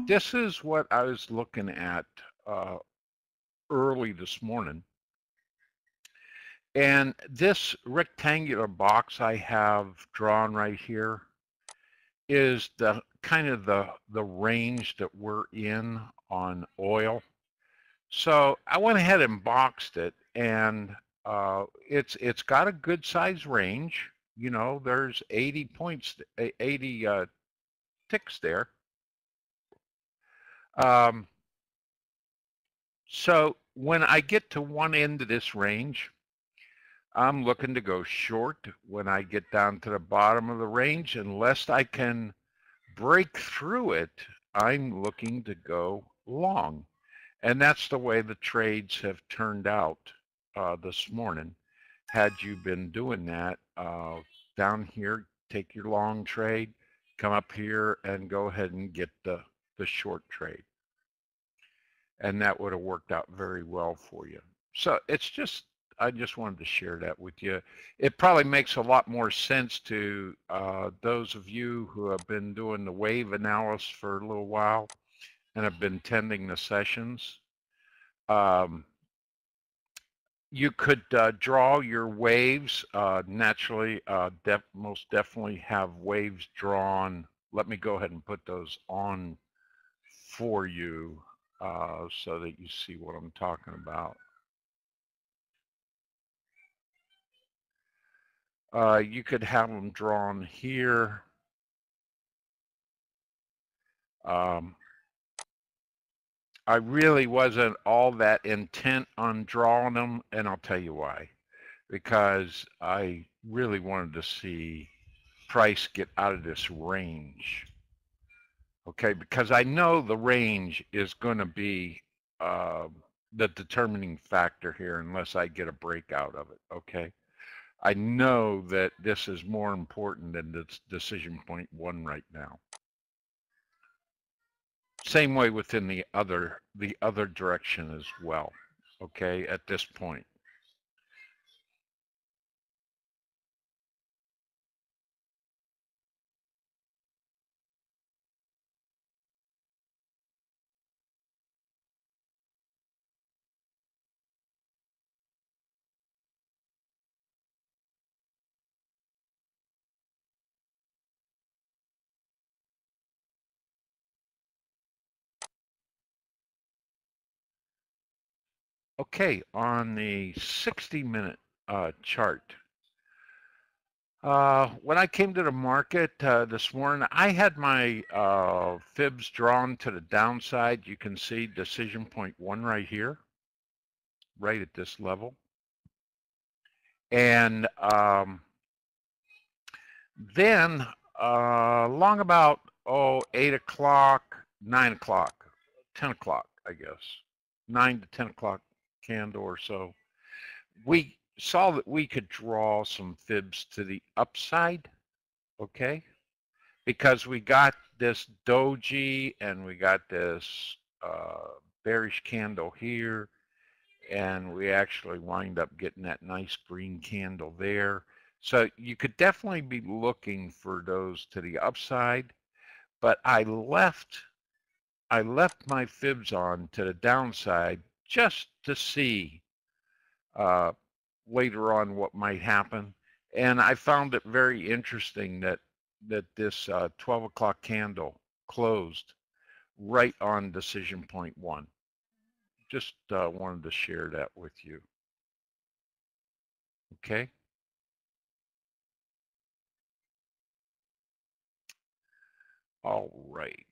this is what I was looking at early this morning. And this rectangular box I have drawn right here is the kind of the range that we're in on oil. So I went ahead and boxed it, and it's got a good size range. You know, there's 80 points, 80 ticks there. So when I get to one end of this range, I'm looking to go short. When I get down to the bottom of the range, unless I can break through it, I'm looking to go long. And that's the way the trades have turned out this morning. Had you been doing that down here, take your long trade, come up here and go ahead and get the short trade. And that would have worked out very well for you. So it's just, I just wanted to share that with you. It probably makes a lot more sense to those of you who have been doing the wave analysis for a little while and have been attending the sessions. You could draw your waves naturally, most definitely have waves drawn. Let me go ahead and put those on for you so that you see what I'm talking about. You could have them drawn here. I really wasn't all that intent on drawing them, and I'll tell you why. Because I really wanted to see price get out of this range. Okay, because I know the range is going to be the determining factor here unless I get a breakout of it, okay? I know that this is more important than this decision point 1 right now. Same way within the other direction as well, okay, at this point. Okay, on the 60-minute chart, when I came to the market this morning, I had my fibs drawn to the downside. You can see decision point 1 right here, right at this level. And then along about 8 o'clock, 9 o'clock, 10 o'clock, I guess, 9 to 10 o'clock candle or so, we saw that we could draw some fibs to the upside, okay? Because we got this doji and we got this bearish candle here, and we actually wind up getting that nice green candle there. So you could definitely be looking for those to the upside, but I left my fibs on to the downside just to see later on what might happen. And I found it very interesting that this 12 o'clock candle closed right on decision point 1. Just wanted to share that with you. Okay. All right.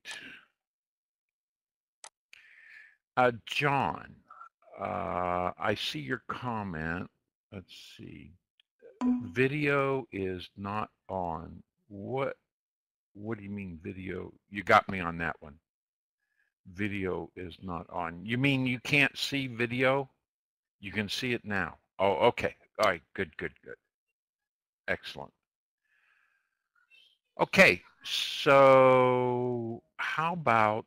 John, I see your comment. Let's see. Video is not on. What do you mean video? You got me on that one. Video is not on. You mean you can't see video? You can see it now. Oh, okay. All right. Good, good, good. Excellent. Okay. So how about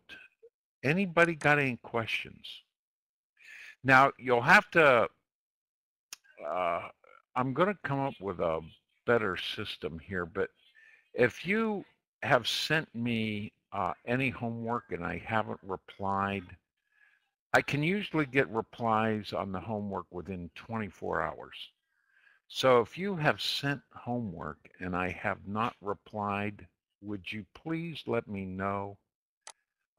anybody got any questions? Now, you'll have to, I'm going to come up with a better system here, but if you have sent me any homework and I haven't replied, I can usually get replies on the homework within 24 hours. So if you have sent homework and I have not replied, would you please let me know?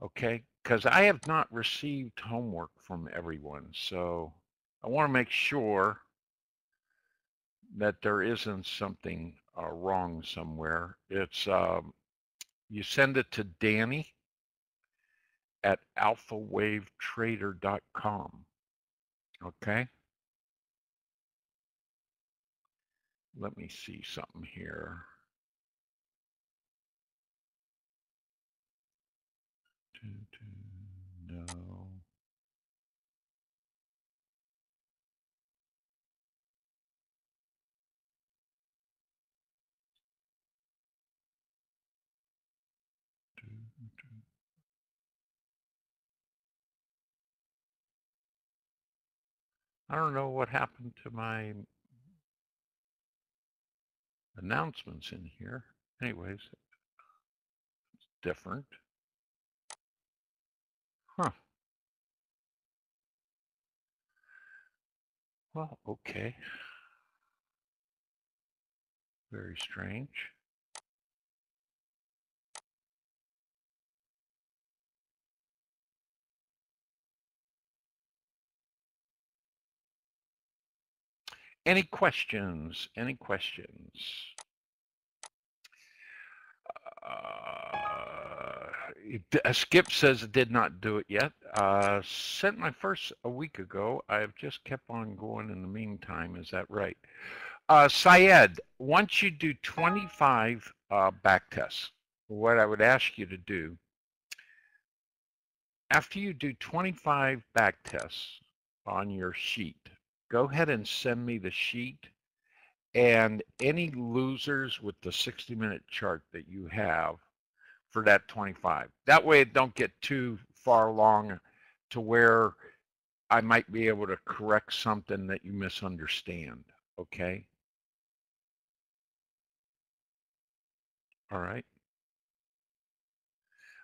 Okay, because I have not received homework from everyone. So I want to make sure that there isn't something wrong somewhere. It's you send it to Danny at ATWwavetrader.com. Okay. Let me see something here. No. I don't know what happened to my announcements in here. Anyways, it's different. Huh. Well, okay. Very strange. Any questions? Any questions? Skip says it did not do it yet. Sent my first a week ago. I've just kept on going in the meantime. Is that right? Syed, once you do 25 back tests, what I would ask you to do, after you do 25 back tests on your sheet, go ahead and send me the sheet and any losers with the 60-minute chart that you have for that 25. That way it don't get too far along to where I might be able to correct something that you misunderstand, okay? All right.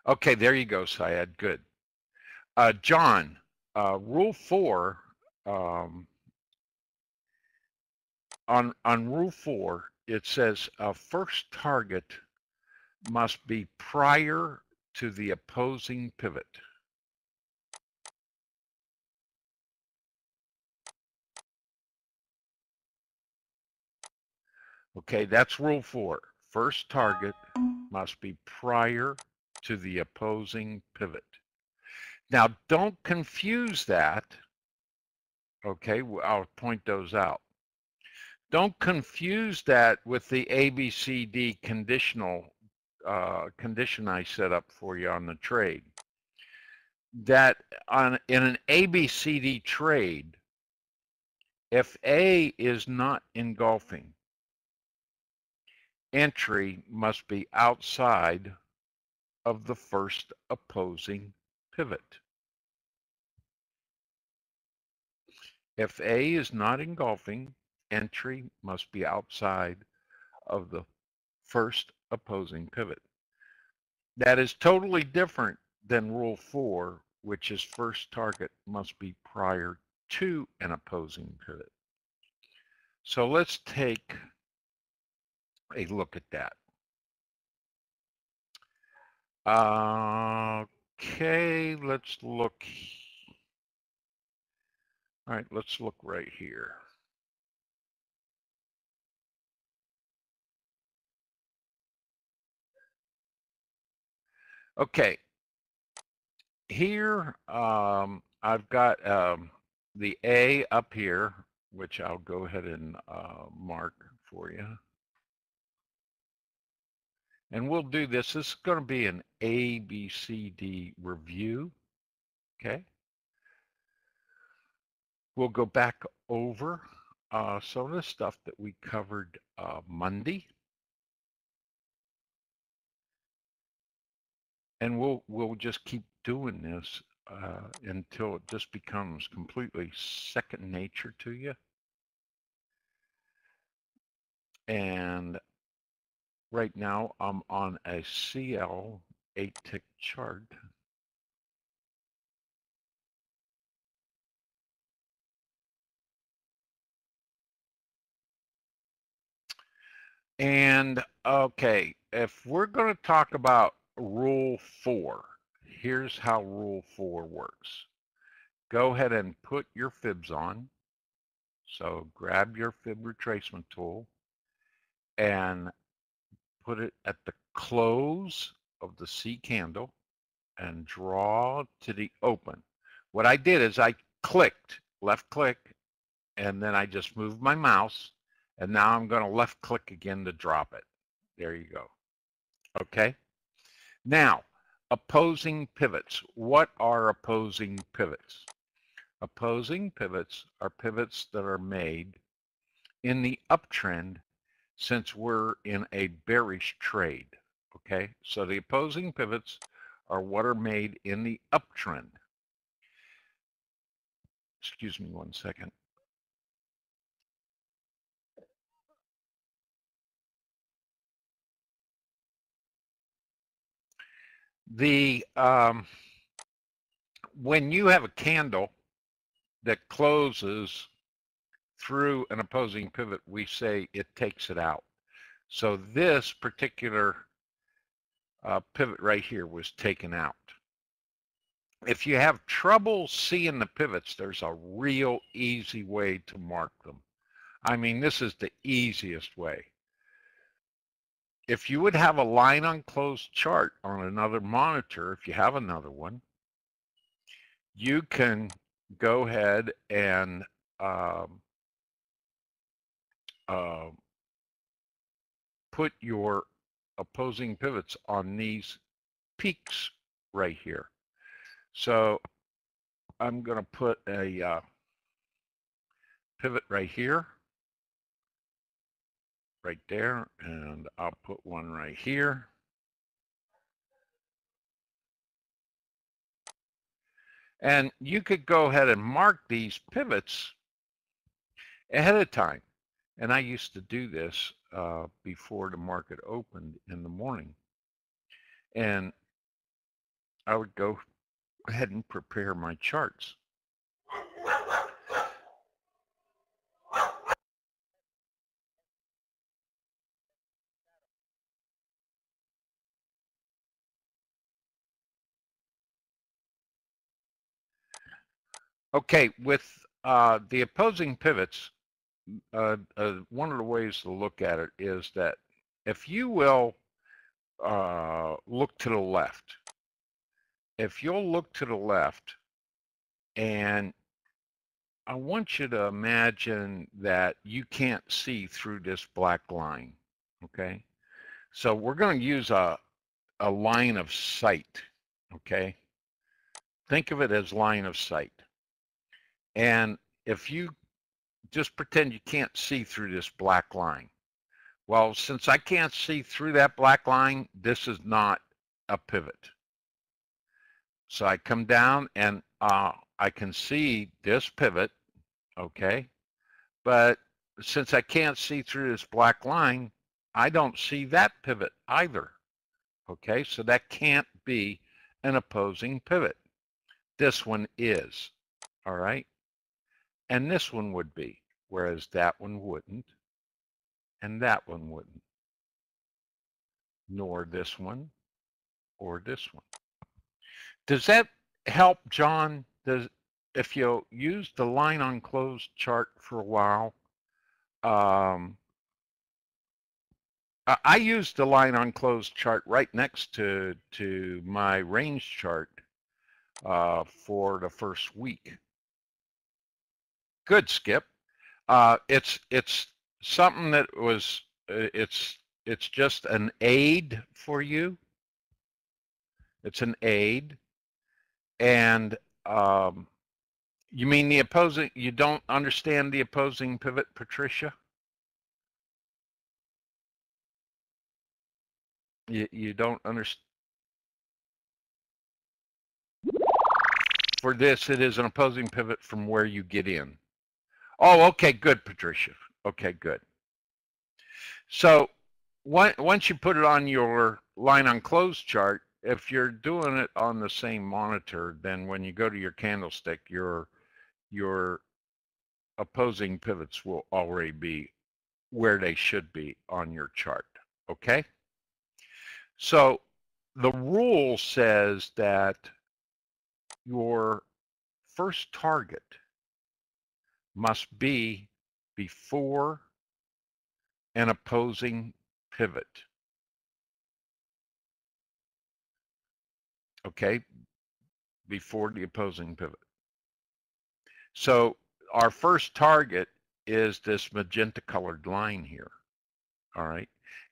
Okay, there you go, Syed, good. John, rule 4, on rule 4, it says first target must be prior to the opposing pivot. Okay, that's rule 4. First target must be prior to the opposing pivot. Now, don't confuse that. Okay, I'll point those out. Don't confuse that with the ABCD conditional condition I set up for you on the trade. That in an ABCD trade, if A is not engulfing, entry must be outside of the first opposing pivot. If A is not engulfing, entry must be outside of the first opposing pivot. That is totally different than rule 4, which is first target must be prior to an opposing pivot. So let's take a look at that. Okay, let's look. All right, let's look right here. Okay, here I've got the A up here, which I'll go ahead and mark for you. And we'll do this. This is going to be an ABCD review. Okay. We'll go back over some of the stuff that we covered Monday. And we'll just keep doing this until it just becomes completely second nature to you. And right now I'm on a CL 8-tick chart. And okay, if we're going to talk about Rule 4, here's how Rule 4 works. Go ahead and put your fibs on. So grab your fib retracement tool and put it at the close of the C candle and draw to the open. What I did is I clicked, left click, and then I just moved my mouse, and now I'm going to left click again to drop it. There you go. Okay. Now, opposing pivots. What are opposing pivots? Opposing pivots are pivots that are made in the uptrend since we're in a bearish trade. Okay, so the opposing pivots are what are made in the uptrend. Excuse me one second. When you have a candle that closes through an opposing pivot, we say it takes it out. So this particular pivot right here was taken out. If you have trouble seeing the pivots, there's a real easy way to mark them. I mean, this is the easiest way. If you would have a line on closed chart on another monitor, if you have another one, you can go ahead and put your opposing pivots on these peaks right here. So I'm going to put a pivot right here, right there, and I'll put one right here. And you could go ahead and mark these pivots ahead of time. And I used to do this before the market opened in the morning. And I would go ahead and prepare my charts. Okay, with the opposing pivots, one of the ways to look at it is that if you will look to the left, if you'll look to the left, and I want you to imagine that you can't see through this black line, okay? So we're going to use a line of sight, okay? Think of it as line of sight. And if you just pretend you can't see through this black line. Well, since I can't see through that black line, this is not a pivot. So I come down and I can see this pivot, okay? But since I can't see through this black line, I don't see that pivot either, okay? So that can't be an opposing pivot. This one is, all right? And this one would be, whereas that one wouldn't, and that one wouldn't, nor this one or this one. Does that help, John? If you use the line on closed chart for a while, I used the line on closed chart right next to my range chart for the first week. Good, Skip. It's something that was it's just an aid for you. It's an aid, and you mean the opposing? You don't understand the opposing pivot, Patricia? You don't understand. For this, it is an opposing pivot from where you get in. Oh, okay, good, Patricia. Okay, good. So once you put it on your line on closed chart, if you're doing it on the same monitor, then when you go to your candlestick, your opposing pivots will already be where they should be on your chart, okay? So the rule says that your first target must be before an opposing pivot, okay? Before the opposing pivot. So our first target is this magenta colored line here, all right?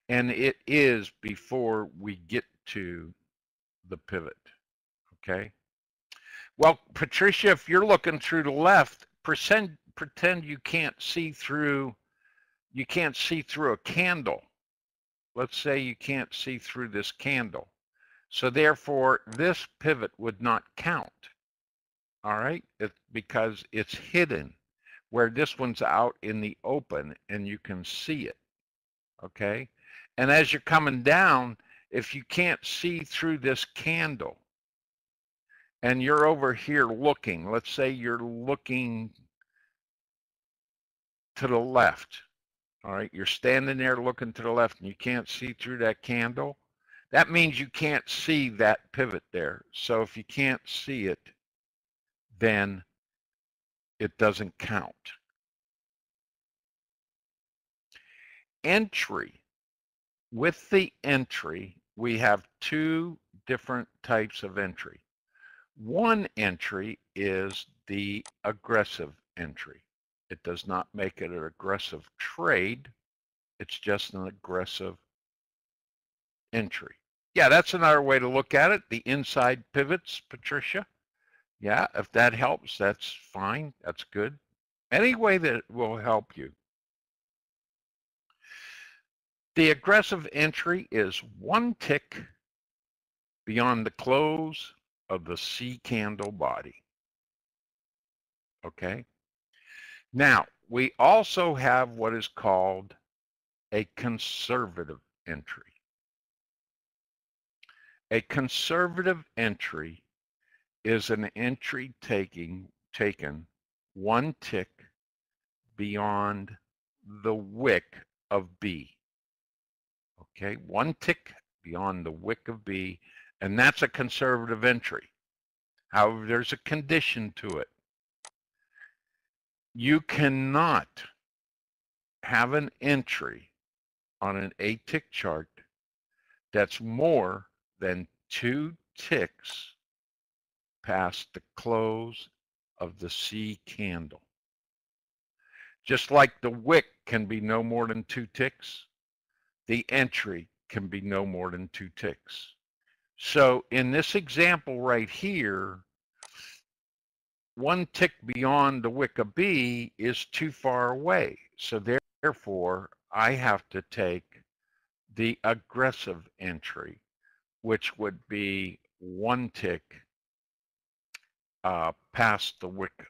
And it is before we get to the pivot, okay? Well, Patricia, if you're looking through the left, pretend you can't see through a candle. Let's say you can't see through this candle. So therefore, this pivot would not count, all right? Because it's hidden, where this one's out in the open and you can see it, okay? And as you're coming down, if you can't see through this candle and you're over here looking, let's say you're looking to the left, all right? You're standing there looking to the left and you can't see through that candle. That means you can't see that pivot there. So if you can't see it, then it doesn't count. Entry. With the entry, we have two different types of entry. One entry is the aggressive entry. It does not make it an aggressive trade. It's just an aggressive entry. Yeah, that's another way to look at it. The inside pivots, Patricia. Yeah, if that helps, that's fine. That's good. Any way that will help you. The aggressive entry is one tick beyond the close of the C candle body. Okay. Now, we also have what is called a conservative entry. A conservative entry is an entry taken one tick beyond the wick of B. Okay, one tick beyond the wick of B, and that's a conservative entry. However, there's a condition to it. You cannot have an entry on an 8-tick chart that's more than 2 ticks past the close of the C candle. Just like the wick can be no more than 2 ticks, the entry can be no more than 2 ticks. So in this example right here, 1 tick beyond the wick of B is too far away. So therefore, I have to take the aggressive entry, which would be 1 tick past the wick,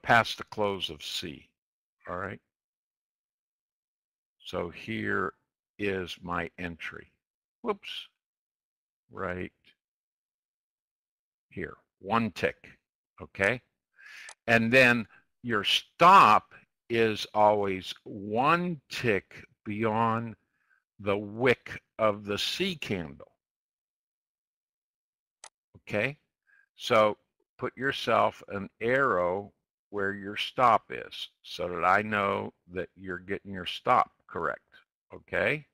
past the close of C. All right. So here is my entry. Whoops. Right here, 1 tick. Okay. And then your stop is always 1 tick beyond the wick of the C candle. Okay. So put yourself an arrow where your stop is so that I know that you're getting your stop correct. Okay.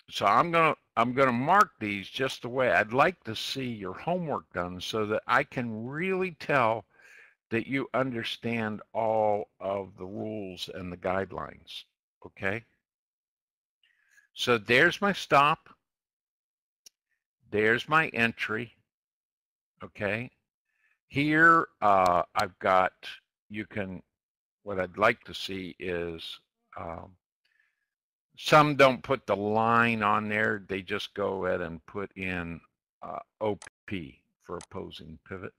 So I'm gonna mark these just the way I'd like to see your homework done so that I can really tell that you understand all of the rules and the guidelines. Okay. So there's my stop. There's my entry. Okay. Here I've got, what I'd like to see is, some don't put the line on there. They just go ahead and put in OP for opposing pivot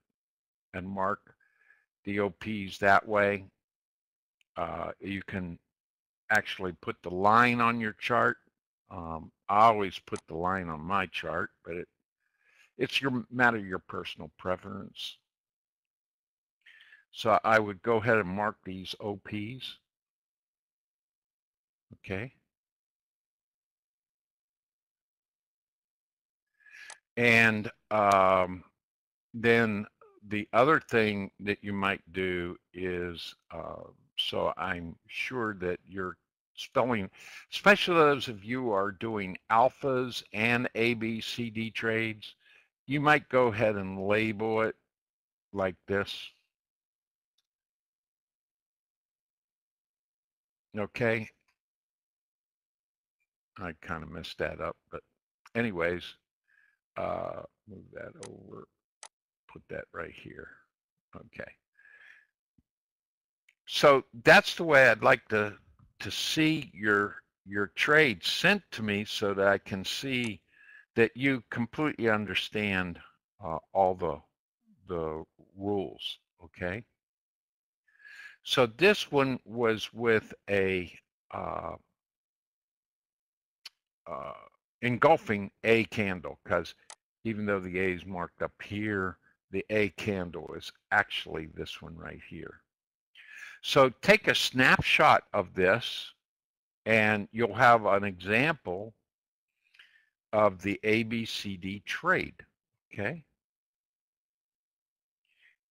and mark the OPs that way. You can actually put the line on your chart I always put the line on my chart, but it's your matter of your personal preference. So I would go ahead and mark these OPs. Okay. And then the other thing that you might do is, so I'm sure that you're spelling, especially those of you who are doing alphas and ABCD trades, you might go ahead and label it like this. Okay. I kind of messed that up, but anyways, move that over, put that right here. Okay. So that's the way I'd like to see your trade sent to me, so that I can see that you completely understand all the rules. Okay. So this one was with a engulfing A candle, because even though the A is marked up here, the A candle is actually this one right here. So take a snapshot of this, and you'll have an example of the ABCD trade. Okay.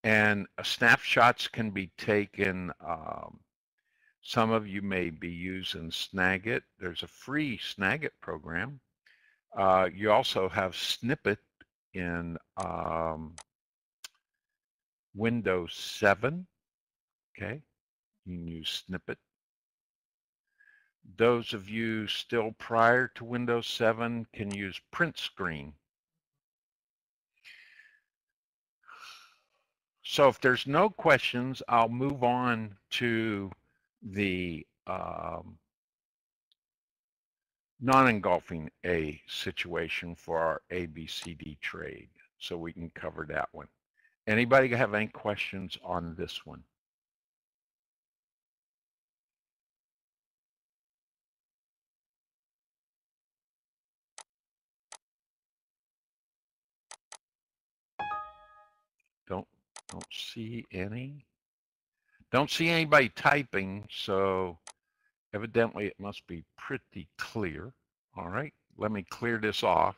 And snapshots can be taken. Some of you may be using Snagit. There's a free Snagit program. You also have Snippet in Windows 7. Okay. You can use Snippet. Those of you still prior to Windows 7 can use Print Screen. So if there's no questions, I'll move on to the non-engulfing A situation for our ABCD trade, so we can cover that one. Anybody have any questions on this one? Don't see any. Don't see anybody typing, so evidently it must be pretty clear. All right, let me clear this off.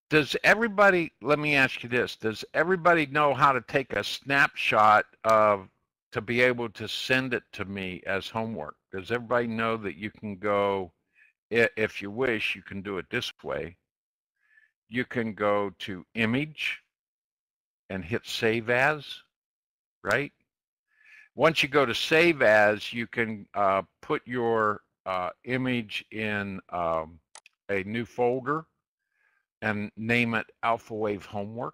Does everybody, let me ask you this, does everybody know how to take a snapshot of, to be able to send it to me as homework? Does everybody know that you can go, if you wish, you can do it this way. You can go to Image and hit Save As, right? Once you go to Save As, you can put your image in a new folder and name it Alpha Wave Homework.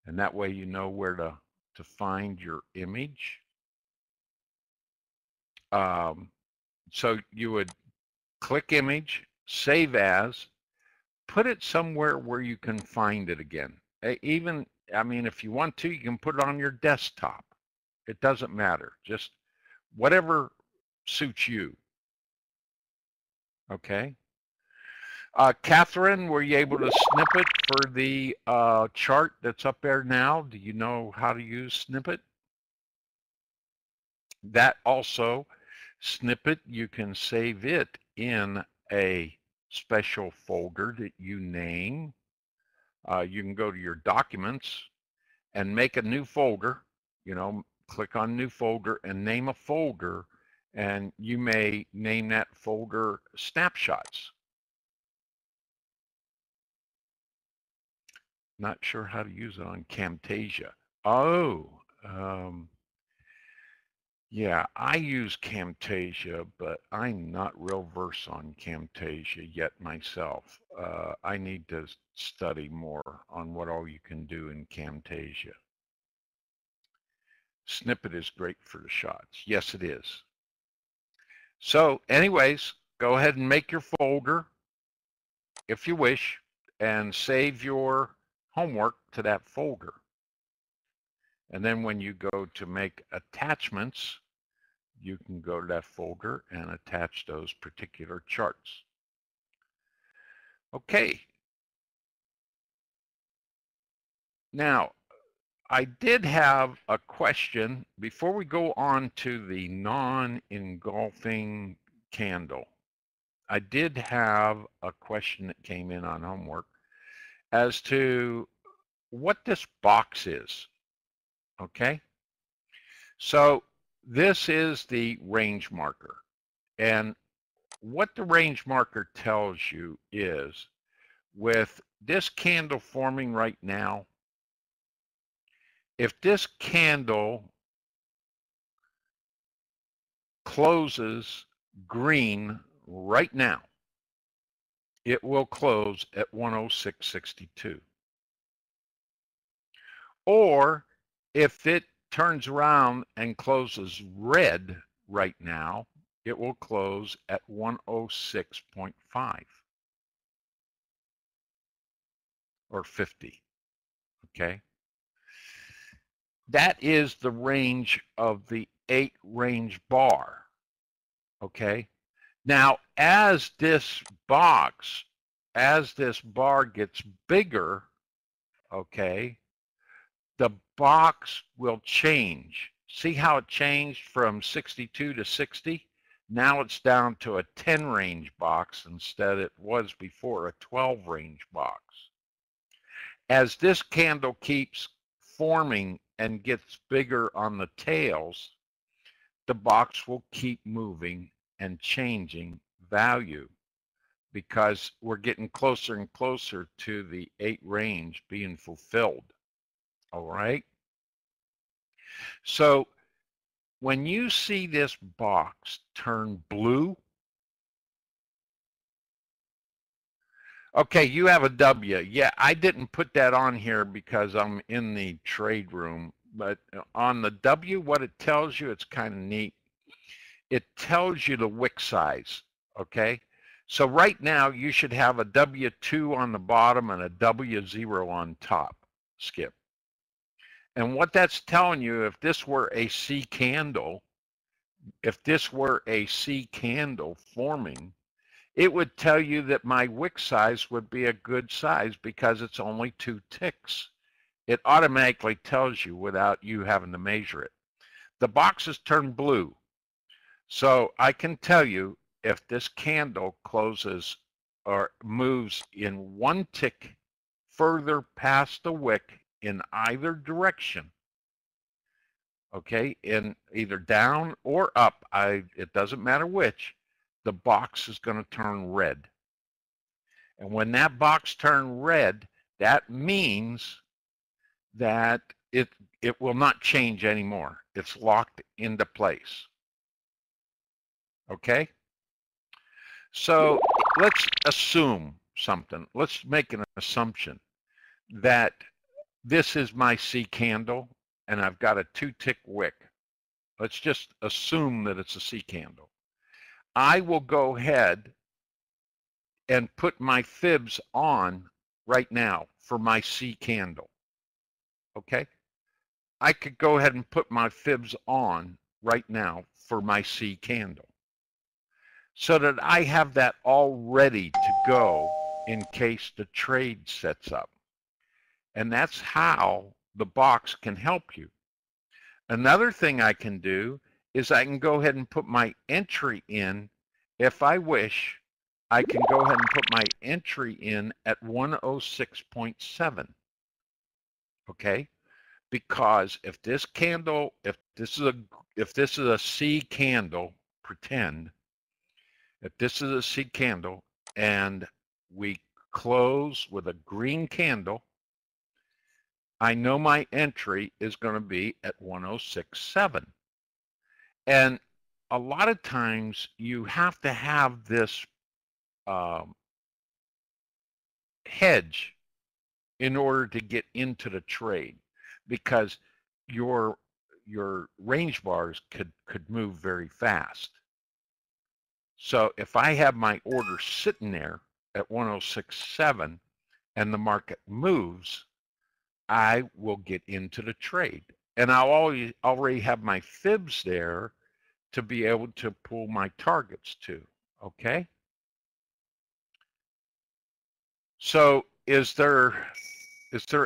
And that way you know where to find your image. So you would click Image, Save As, put it somewhere where you can find it again. Even, I mean, if you want to, you can put it on your desktop. It doesn't matter. Just whatever suits you. Okay. Catherine, were you able to Snippet for the chart that's up there now? Do you know how to use Snippet? That also, Snippet, you can save it in a special folder that you name. You can go to your documents and make a new folder, you know, click on new folder and name a folder, and you may name that folder snapshots. Not sure how to use it on Camtasia. Oh, yeah, I use Camtasia, but I'm not real versed on Camtasia yet myself. I need to study more on what all you can do in Camtasia. Snippet is great for the shots. Yes, it is. So anyways, go ahead and make your folder if you wish and save your homework to that folder. And then when you go to make attachments, you can go to that folder and attach those particular charts. Okay. Now, I did have a question before we go on to the non-engulfing candle. I did have a question that came in on homework as to what this box is. Okay. So this is the range marker. And what the range marker tells you is with this candle forming right now, if this candle closes green right now, it will close at 106.62. Or if it turns around and closes red right now, it will close at 106.5 or 50. Okay. That is the range of the 8 range bar. Okay. Now, as this bar gets bigger, okay, the box will change. See how it changed from 62 to 60? Now it's down to a 10 range box instead it was before a 12 range box. As this candle keeps forming and gets bigger on the tails, the box will keep moving and changing value because we're getting closer and closer to the 8 range being fulfilled. All right. So when you see this box turn blue, okay, you have a W. Yeah, I didn't put that on here because I'm in the trade room, but on the W, what it tells you, it's kind of neat. It tells you the wick size, okay? So right now, you should have a W2 on the bottom and a W0 on top, Skip. And what that's telling you, if this were a C candle, forming, it would tell you that my wick size would be a good size because it's only 2 ticks. It automatically tells you without you having to measure it. The box has turned blue. So I can tell you if this candle closes or moves in 1 tick further past the wick in either direction, okay, in either down or up, it doesn't matter which, the box is going to turn red. And when that box turns red, that means that it will not change anymore. It's locked into place. Okay? So let's assume something. Let's make an assumption that this is my C candle and I've got a 2-tick wick. Let's just assume that it's a C candle. I will go ahead and put my fibs on right now for my C candle. Okay? I could go ahead and put my fibs on right now for my C candle so that I have that all ready to go in case the trade sets up. And that's how the box can help you. Another thing I can do is I can go ahead and put my entry in. If I wish, I can go ahead and put my entry in at 106.7. Okay? Because if this candle, if this is a C candle, pretend, if this is a C candle and we close with a green candle, I know my entry is going to be at 106.7. And a lot of times you have to have this hedge in order to get into the trade because your range bars could move very fast. So if I have my order sitting there at 106.7 and the market moves, I will get into the trade. And I'll already have my fibs there to be able to pull my targets to, okay? So is there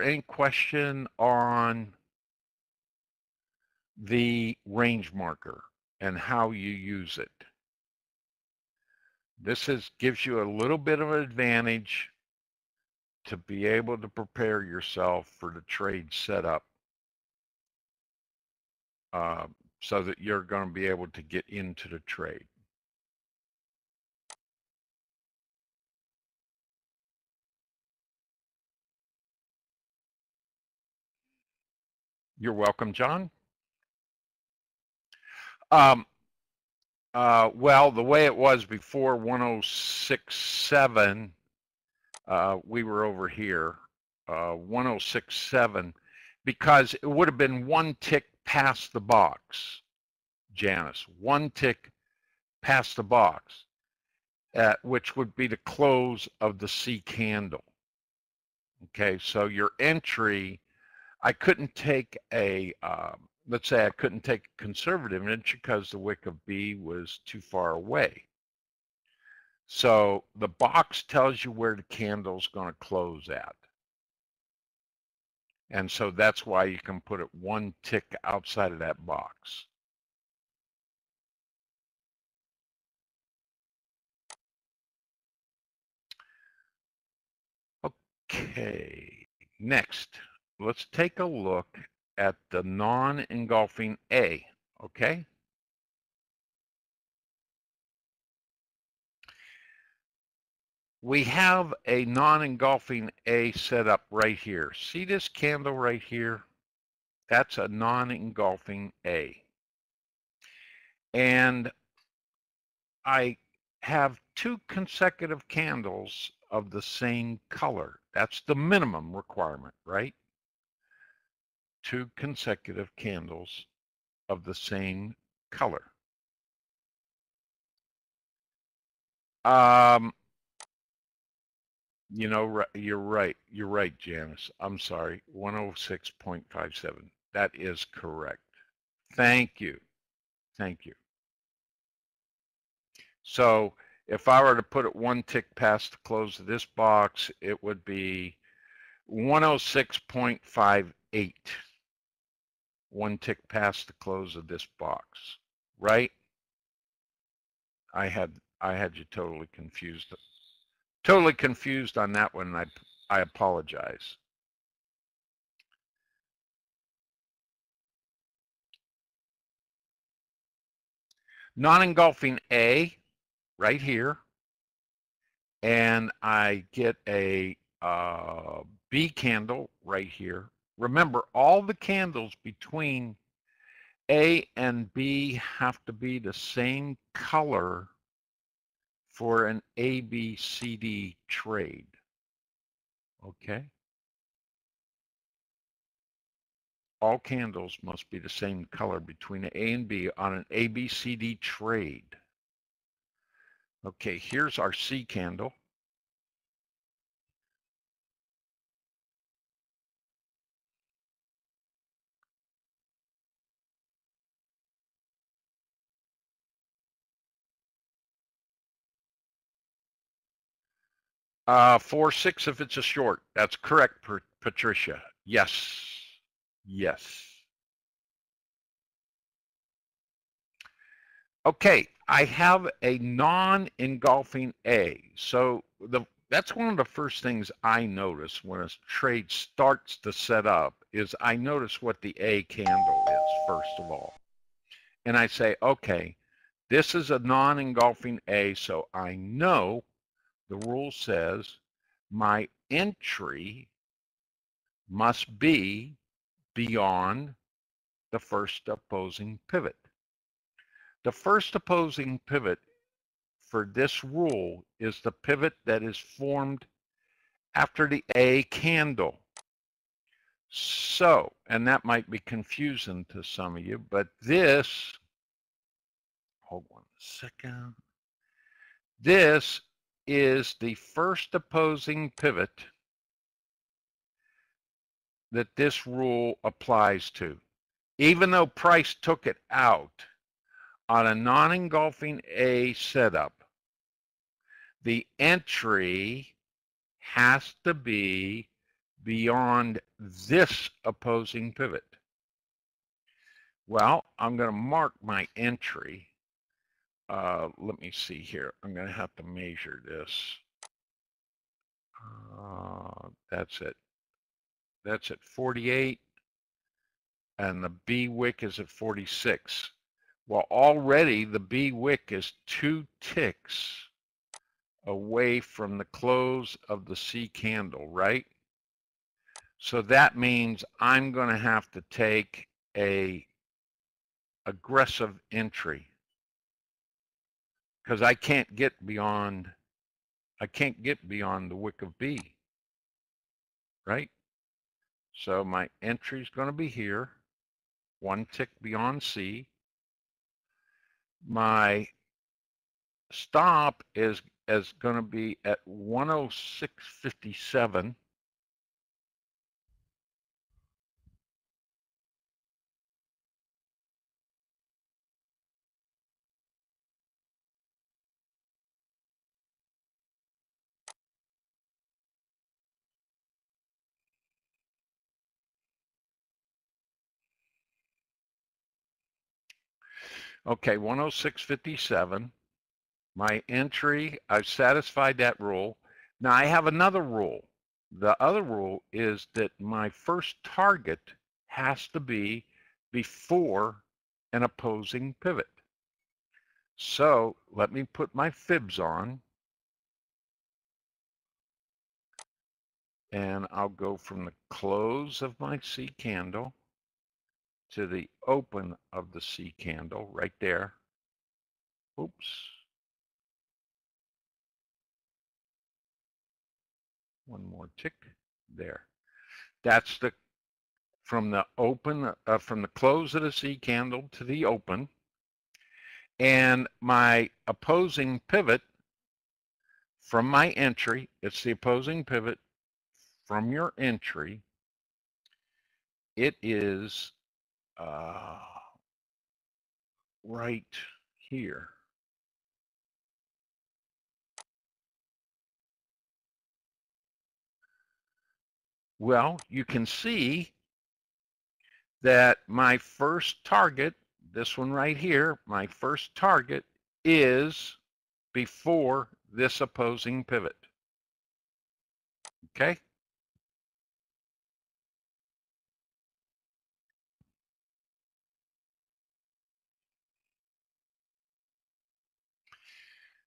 any question on the range marker and how you use it? This gives you a little bit of an advantage to be able to prepare yourself for the trade setup, so that you're going to be able to get into the trade. You're welcome, John. Well, the way it was before 1067, we were over here, 1067, because it would have been one tick past the box, Janice, one tick past the box, which would be the close of the C candle. Okay, so your entry, I couldn't take a, let's say I couldn't take a conservative entry because the wick of B was too far away. So the box tells you where the candle's going to close at. And so that's why you can put it one tick outside of that box. Okay, next, let's take a look at the non-engulfing A, okay? We have a non-engulfing A set up right here. See this candle right here? That's a non-engulfing A. And I have two consecutive candles of the same color. That's the minimum requirement, right? Two consecutive candles of the same color. You know, you're right, Janice. I'm sorry, 106.57. That is correct. Thank you. Thank you. So if I were to put it one tick past the close of this box, it would be 106.58. One tick past the close of this box, right? I had you totally confused. Totally confused on that one. I apologize. Non-engulfing A right here, and I get a B candle right here. Remember, all the candles between A and B have to be the same color for an ABCD trade. Okay? All candles must be the same color between A and B on an ABCD trade. Okay, here's our C candle. Uh, 4-6 if it's a short. That's correct, Patricia. Yes. Yes. Okay, I have a non-engulfing A. So that's one of the first things I notice when a trade starts to set up is I notice what the A candle is, first of all. And I say, okay, this is a non-engulfing A, so I know the rule says my entry must be beyond the first opposing pivot. The first opposing pivot for this rule is the pivot that is formed after the A candle. So, and that might be confusing to some of you, but this, hold on a second. This is the first opposing pivot that this rule applies to. Even though price took it out, on a non-engulfing A setup, the entry has to be beyond this opposing pivot. Well, I'm going to mark my entry. Let me see here. I'm going to have to measure this. That's it. That's at 48, and the B wick is at 46. Well, already the B wick is 2 ticks away from the close of the C candle, right? So that means I'm going to have to take a aggressive entry because I can't get beyond the wick of B, right? So my entry is going to be here, 1 tick beyond C. My stop is going to be at 106.57. Okay, 106.57. My entry, I've satisfied that rule. Now I have another rule. The other rule is that my first target has to be before an opposing pivot. So let me put my fibs on, and I'll go from the close of my C candle to the open of the C candle right there. Oops. One more tick there. That's the from the open from the close of the C candle to the open. And my opposing pivot from my entry, it's the opposing pivot from your entry. It is right here. Well, you can see that my first target, this one right here, my first target is before this opposing pivot. Okay?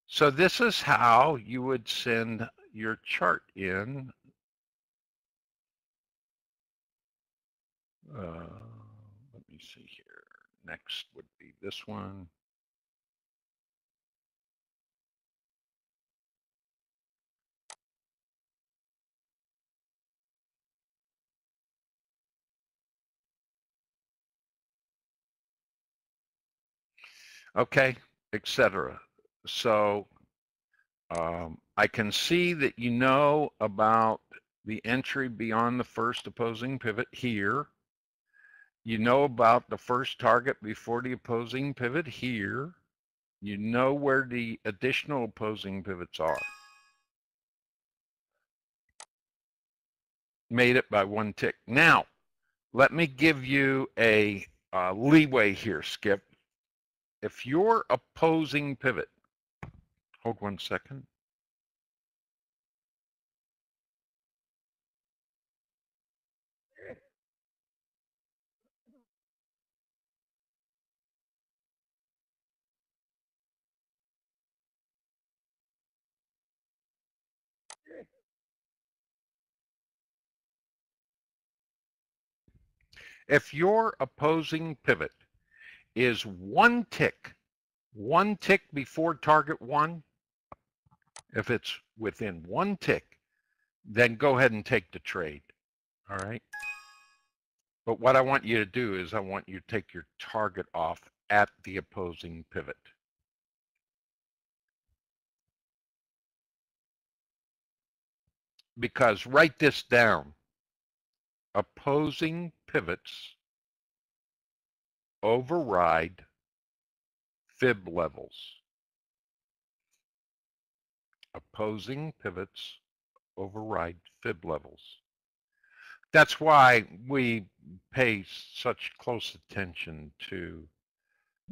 So this is how you would send your chart in. Let me see here. Next would be this one. Okay, etc. So I can see that you know about the entry beyond the first opposing pivot here. You know about the first target before the opposing pivot here. You know where the additional opposing pivots are. Made it by 1 tick. Now, let me give you a leeway here, Skip. If your opposing pivot, hold 1 second. If your opposing pivot is 1 tick before target 1, if it's within 1 tick, then go ahead and take the trade. All right. But what I want you to do is I want you to take your target off at the opposing pivot. Because write this down. Opposing pivots override fib levels. Opposing pivots override fib levels. That's why we pay such close attention to,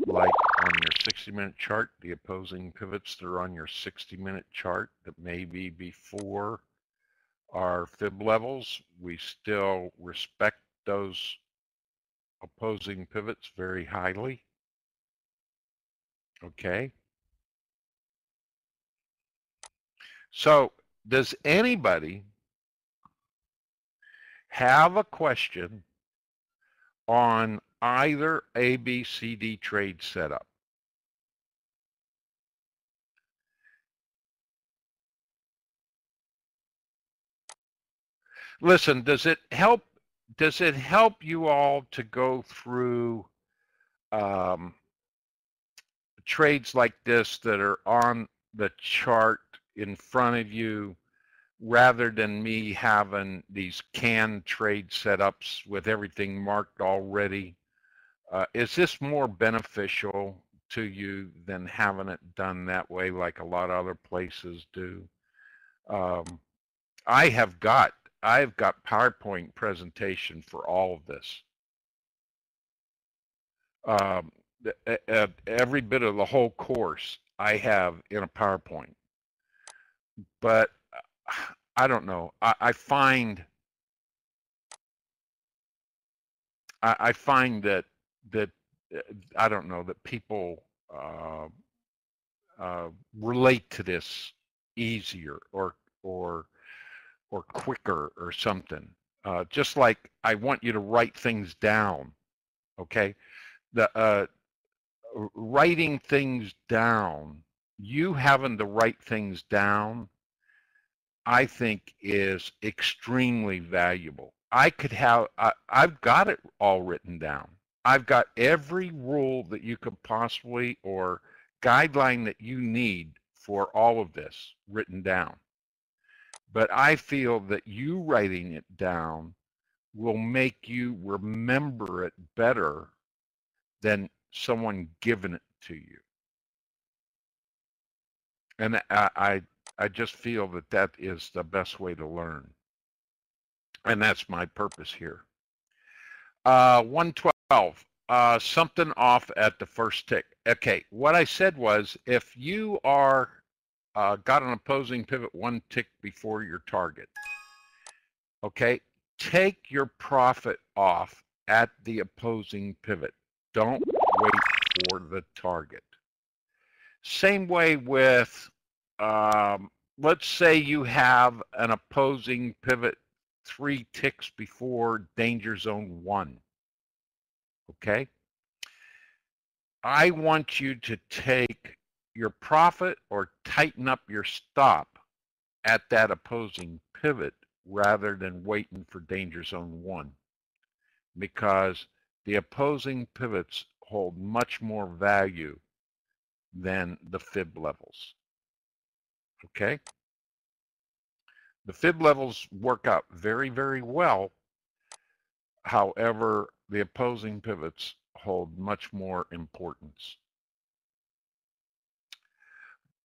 like on your 60-minute chart, the opposing pivots that are on your 60-minute chart that may be before our fib levels. We still respect those opposing pivots very highly. Okay. So does anybody have a question on either A, B, C, D trade setup? Listen, does it help you all to go through trades like this that are on the chart in front of you, rather than me having these canned trade setups with everything marked already? Is this more beneficial to you than having it done that way like a lot of other places do? I've got PowerPoint presentation for all of this. Every bit of the whole course I have in a PowerPoint. But I don't know. I find that I don't know, that people relate to this easier or quicker or something. Just like I want you to write things down. Okay, the writing things down, you having to write things down, I think is extremely valuable. I've got it all written down. I've got every rule that you could possibly, or guideline that you need for all of this written down. But I feel that you writing it down will make you remember it better than someone giving it to you. And I just feel that that is the best way to learn. And that's my purpose here. 112, something off at the first tick. Okay, what I said was, if you are got an opposing pivot one tick before your target, okay, take your profit off at the opposing pivot. Don't wait for the target. Same way with, let's say you have an opposing pivot 3 ticks before danger zone 1. Okay? I want you to take your profit or tighten up your stop at that opposing pivot rather than waiting for danger zone 1, because the opposing pivots hold much more value than the fib levels. Okay? The fib levels work out very, very well. However, the opposing pivots hold much more importance.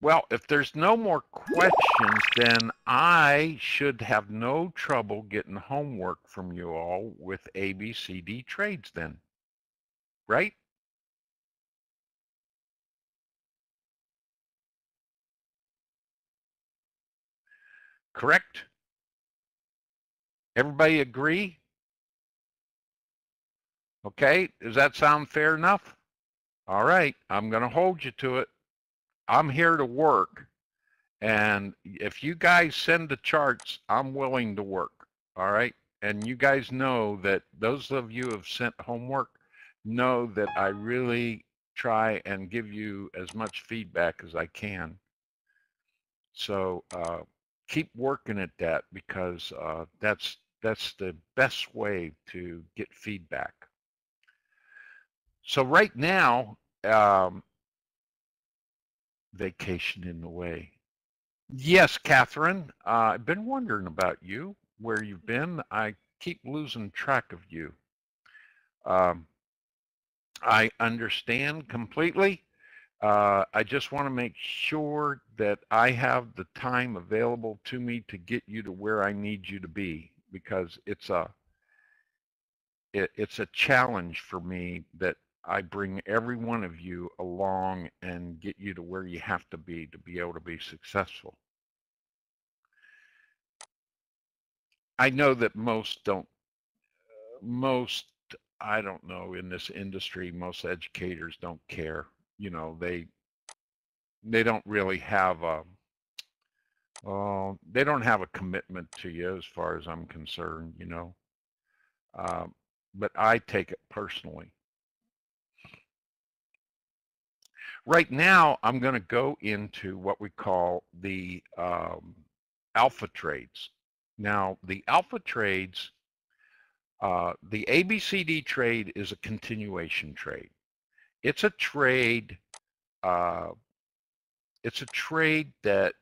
Well, if there's no more questions, then I should have no trouble getting homework from you all with ABCD trades then, right? Correct? Everybody agree? Okay, does that sound fair enough? All right, I'm going to hold you to it. I'm here to work. And if you guys send the charts, I'm willing to work. All right. And you guys know that those of you who have sent homework know that I really try and give you as much feedback as I can. So keep working at that, because that's the best way to get feedback. So right now, vacation in the way. Yes, Catherine. I've been wondering about you, where you've been. I keep losing track of you. I understand completely. I just want to make sure that I have the time available to me to get you to where I need you to be, because it's a challenge for me that I bring every one of you along and get you to where you have to be able to be successful. I know that most, I don't know, in this industry, most educators don't care. You know, they don't really have a, they don't have a commitment to you as far as I'm concerned, you know. But I take it personally. Right now, I'm going to go into what we call the alpha trades. Now, the alpha trades, the ABCD trade is a continuation trade. It's a trade. It's a trade that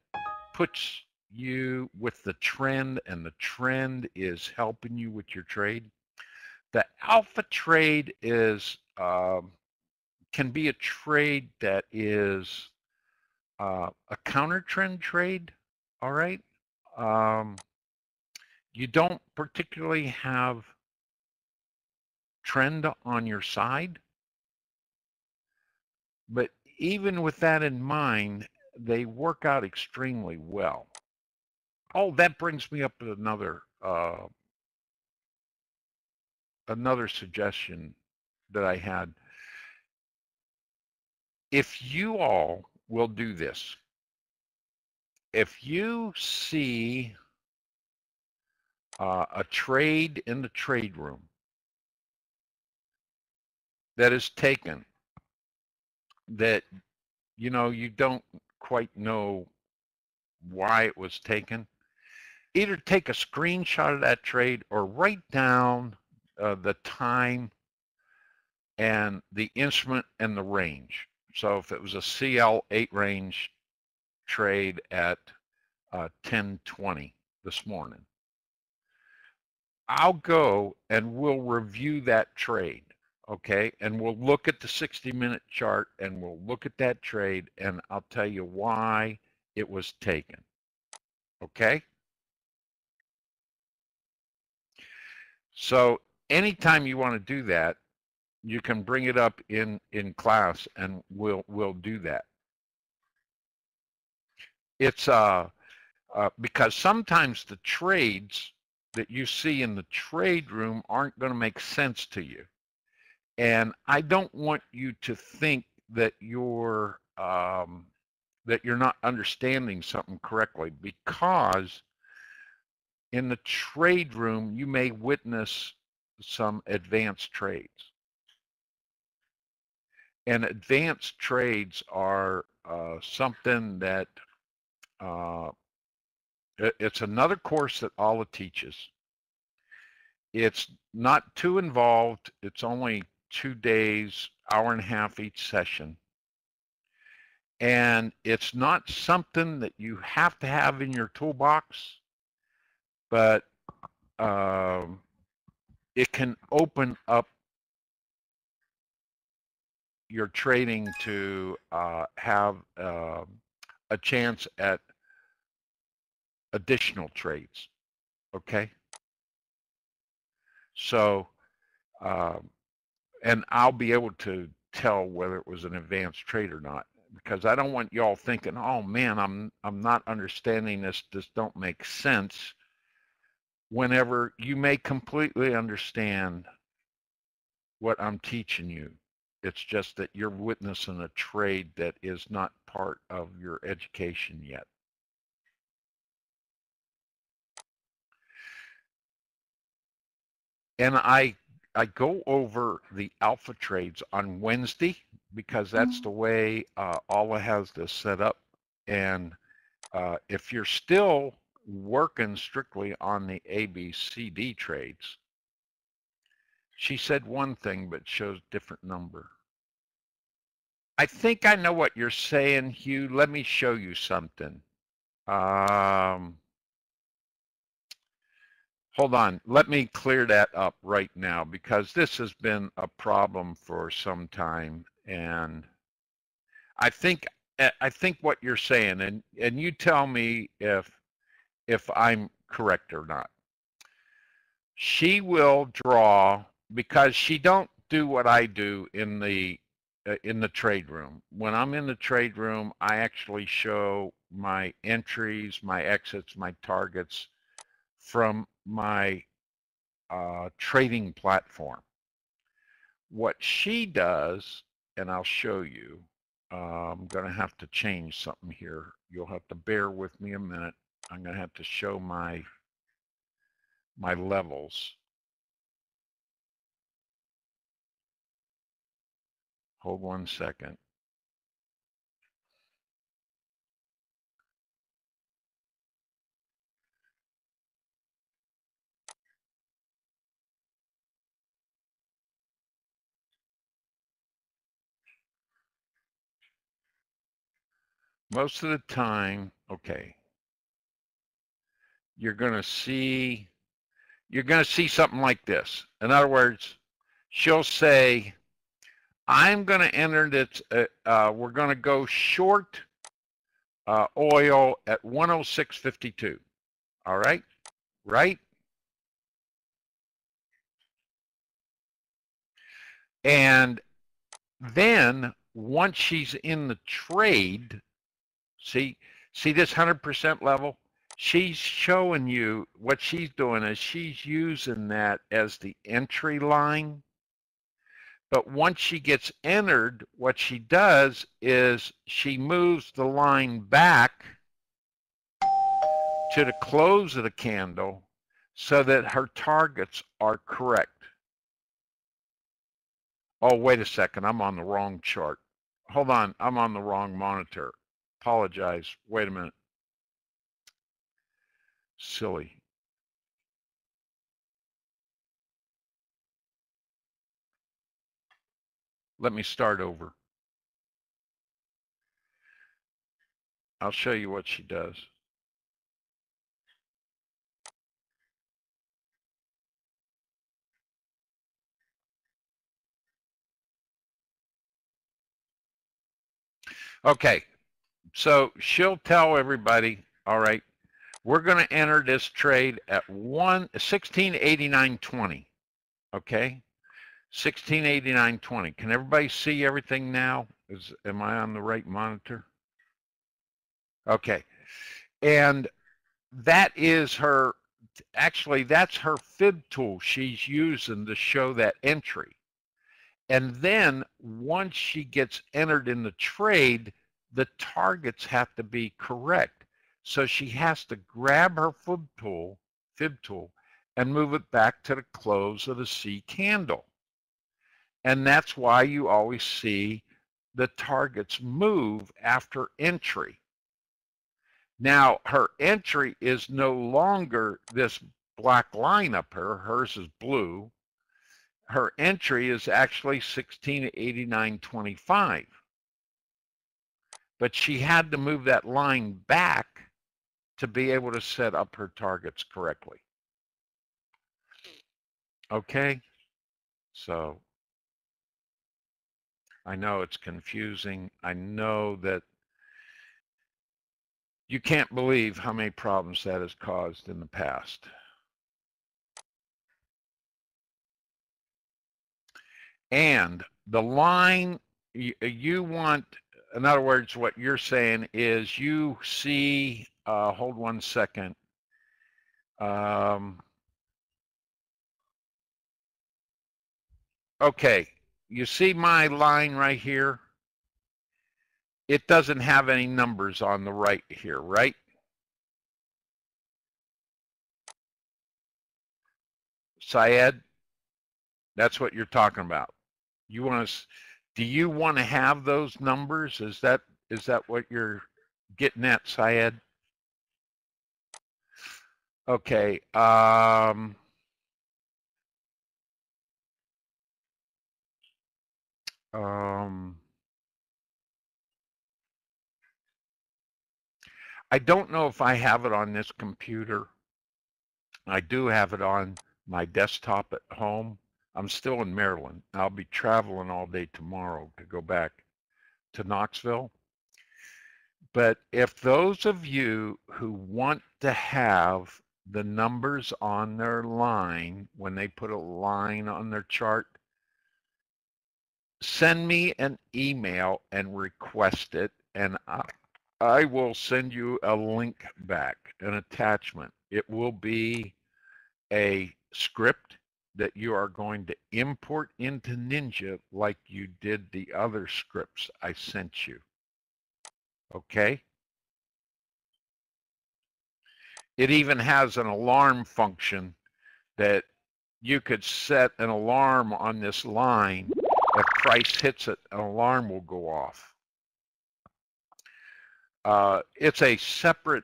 puts you with the trend, and the trend is helping you with your trade. The alpha trade is can be a trade that is a counter trend trade. All right. You don't particularly have trend on your side, but even with that in mind, they work out extremely well. Oh, that brings me up to another suggestion that I had. If you all will do this, if you see a trade in the trade room that is taken, that you know you don't quite know why it was taken, either take a screenshot of that trade or write down the time and the instrument and the range. So if it was a CL8 range trade at 10:20 this morning, I'll go and we'll review that trade, okay? And we'll look at the 60-minute chart and we'll look at that trade, and I'll tell you why it was taken, okay? So anytime you want to do that, you can bring it up in class and we'll do that. It's because sometimes the trades that you see in the trade room aren't going to make sense to you. And I don't want you to think that you're not understanding something correctly, because in the trade room you may witness some advanced trades. And advanced trades are something that it's another course that Ala teaches. It's not too involved. It's only 2 days, hour and a half each session. And it's not something that you have to have in your toolbox, but it can open up your trading to have a chance at additional trades, okay? So, and I'll be able to tell whether it was an advanced trade or not, because I don't want y'all thinking, oh man, I'm not understanding this don't make sense, whenever you may completely understand what I'm teaching you. It's just that you're witnessing a trade that is not part of your education yet. And I go over the alpha trades on Wednesday, because that's the way Ala has this set up. And if you're still working strictly on the ABCD trades, she said one thing but shows different number. I think I know what you're saying, Hugh. Let me show you something. Hold on, let me clear that up right now, because this has been a problem for some time, and I think what you're saying, and you tell me if I'm correct or not. She will draw, because she don't do what I do in the trade room. When I'm in the trade room, I actually show my entries, my exits, my targets from my trading platform. What she does, and I'll show you, I'm going to have to change something here. You'll have to bear with me a minute. I'm going to have to show my levels. Hold 1 second. Most of the time, okay, you're going to see something like this. In other words, she'll say, I'm going to enter this, we're going to go short oil at 106.52. All right? Right? And then once she's in the trade, see this 100% level? She's showing you what she's doing is she's using that as the entry line. But once she gets entered, what she does is she moves the line back to the close of the candle so that her targets are correct. Oh, wait a second. I'm on the wrong chart. Hold on. I'm on the wrong monitor. Apologize. Wait a minute. Silly. Let me start over. I'll show you what she does. Okay, so she'll tell everybody, all right, we're going to enter this trade at 1689.20. Okay, 1689.20. Can everybody see everything now? Am I on the right monitor? Okay, and that is her. Actually, that's her fib tool she's using to show that entry. And then once she gets entered in the trade, the targets have to be correct. So she has to grab her fib tool, and move it back to the close of the C candle. And that's why you always see the targets move after entry. Now, her entry is no longer this black line up here. Hers is blue. Her entry is actually 1689.25. But she had to move that line back to be able to set up her targets correctly. Okay? So I know it's confusing. I know that you can't believe how many problems that has caused in the past. And the line you want, in other words, what you're saying is you see, hold 1 second. Okay, you see my line right here? It doesn't have any numbers on the right here, right? Syed, that's what you're talking about. You want to, do you want to have those numbers? Is that what you're getting at, Syed? Okay. I don't know if I have it on this computer. I do have it on my desktop at home. I'm still in Maryland. I'll be traveling all day tomorrow to go back to Knoxville. But if those of you who want to have the numbers on their line, when they put a line on their chart, send me an email and request it, and I will send you a link back, an attachment. It will be a script that you are going to import into Ninja like you did the other scripts I sent you. Okay? It even has an alarm function that you could set an alarm on this line. If price hits it, an alarm will go off. It's a separate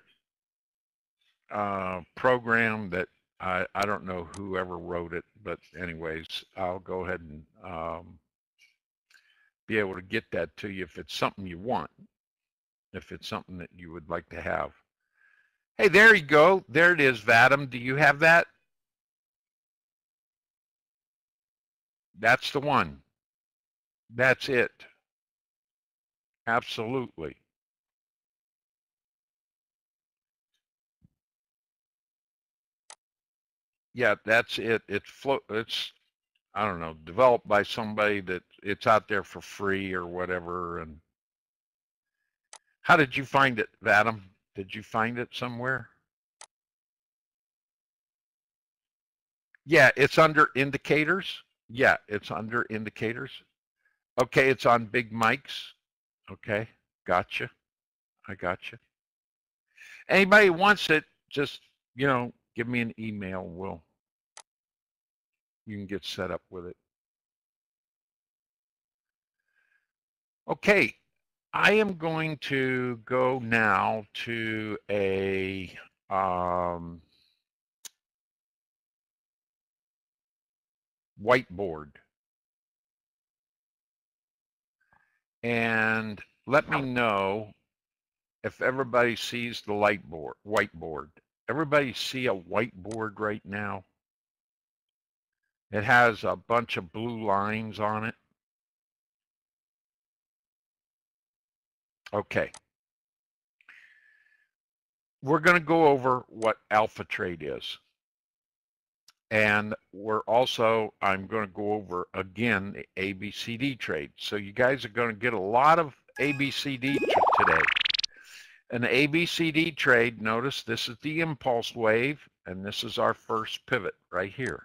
program that I don't know whoever wrote it, but anyways, I'll go ahead and be able to get that to you if it's something you want, if it's something that you would like to have. Hey, there you go. There it is, Vadim. Do you have that? That's the one. That's it. Absolutely. Yeah, that's it. It's I don't know, developed by somebody that it's out there for free or whatever. And how did you find it, Vadim? Did you find it somewhere? Yeah, it's under indicators. Yeah, it's under indicators. Okay, it's on big mics. Okay, gotcha. I gotcha. Anybody wants it, just, you know, give me an email. You can get set up with it. Okay, I am going to go now to a whiteboard. And let me know if everybody sees the whiteboard. Everybody see a whiteboard right now? It has a bunch of blue lines on it. Okay. We're going to go over what alpha trade is. And I'm going to go over again the ABCD trade. So you guys are going to get a lot of ABCD today. An ABCD trade, notice this is the impulse wave, and this is our first pivot right here.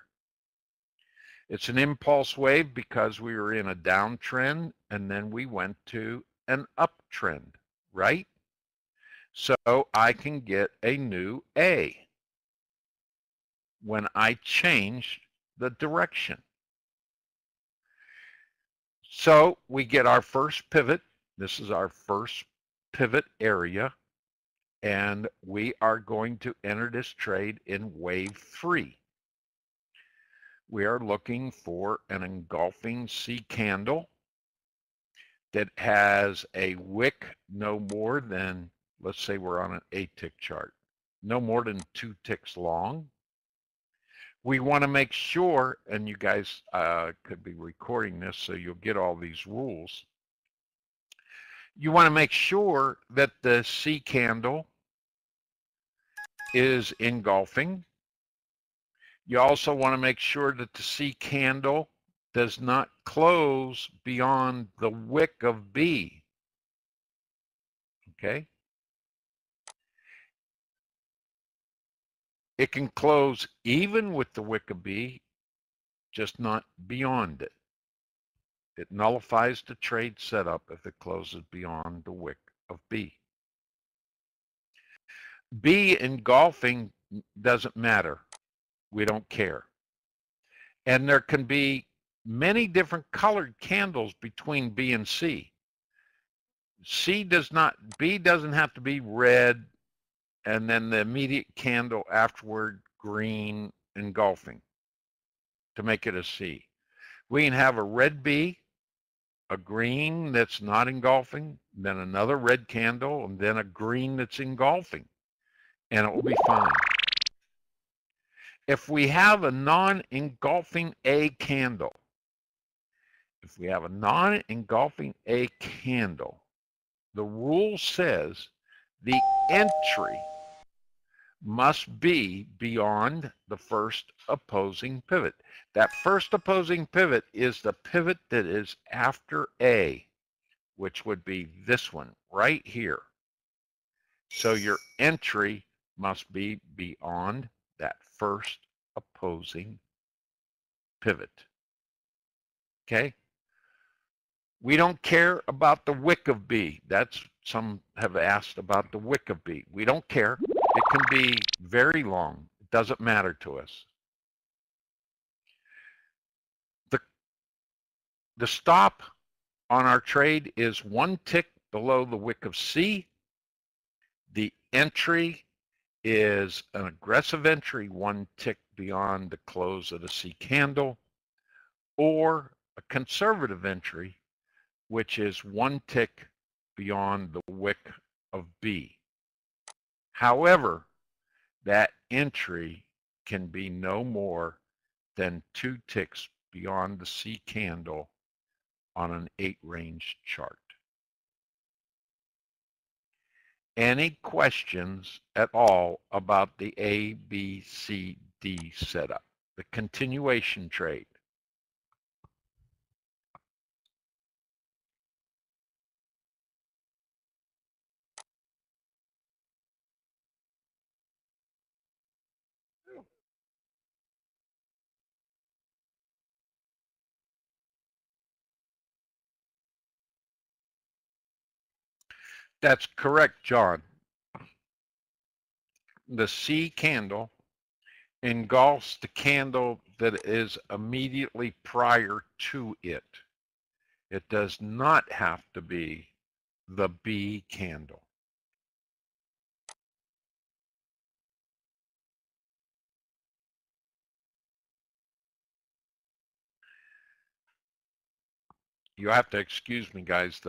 It's an impulse wave because we were in a downtrend, and then we went to an uptrend, right? So I can get a new A when I change the direction. So we get our first pivot. This is our first pivot area, and we are going to enter this trade in wave 3. We are looking for an engulfing C candle that has a wick no more than, let's say we're on an 8-tick chart, no more than 2 ticks long. We want to make sure, and you guys could be recording this so you'll get all these rules. You want to make sure that the C candle is engulfing. You also want to make sure that the C candle does not close beyond the wick of B. Okay? It can close even with the wick of B, just not beyond it. It nullifies the trade setup if it closes beyond the wick of B. B engulfing doesn't matter. We don't care. And there can be many different colored candles between B and C. B doesn't have to be red, and then the immediate candle afterward green engulfing to make it a C. We can have a red B, a green that's not engulfing, then another red candle, and then a green that's engulfing, and it will be fine. If we have a non-engulfing A candle if we have a non-engulfing A candle, the rule says the entry must be beyond the first opposing pivot. That first opposing pivot is the pivot that is after A, which would be this one right here. So your entry must be beyond that first opposing pivot. Okay? We don't care about the wick of B. That's, some have asked about the wick of B. We don't care. It can be very long. It doesn't matter to us. The stop on our trade is one tick below the wick of C. The entry is an aggressive entry one tick beyond the close of the C candle, or a conservative entry, which is one tick beyond the wick of B. However, that entry can be no more than 2 ticks beyond the C candle on an 8-range chart. Any questions at all about the A, B, C, D setup, the continuation trade? That's correct, John. The C candle engulfs the candle that is immediately prior to it. It does not have to be the B candle. You have to excuse me, guys.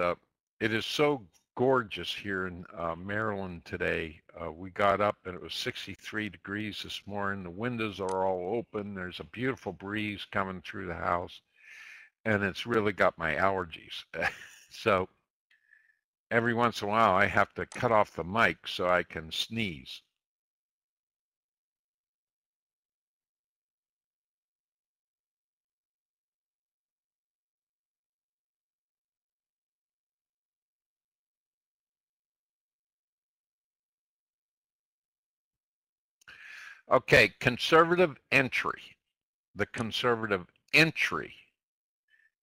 It is so gorgeous here in Maryland today. We got up and it was 63 degrees this morning. The windows are all open. There's a beautiful breeze coming through the house, and it's really got my allergies. So every once in a while I have to cut off the mic so I can sneeze. Okay, conservative entry. The conservative entry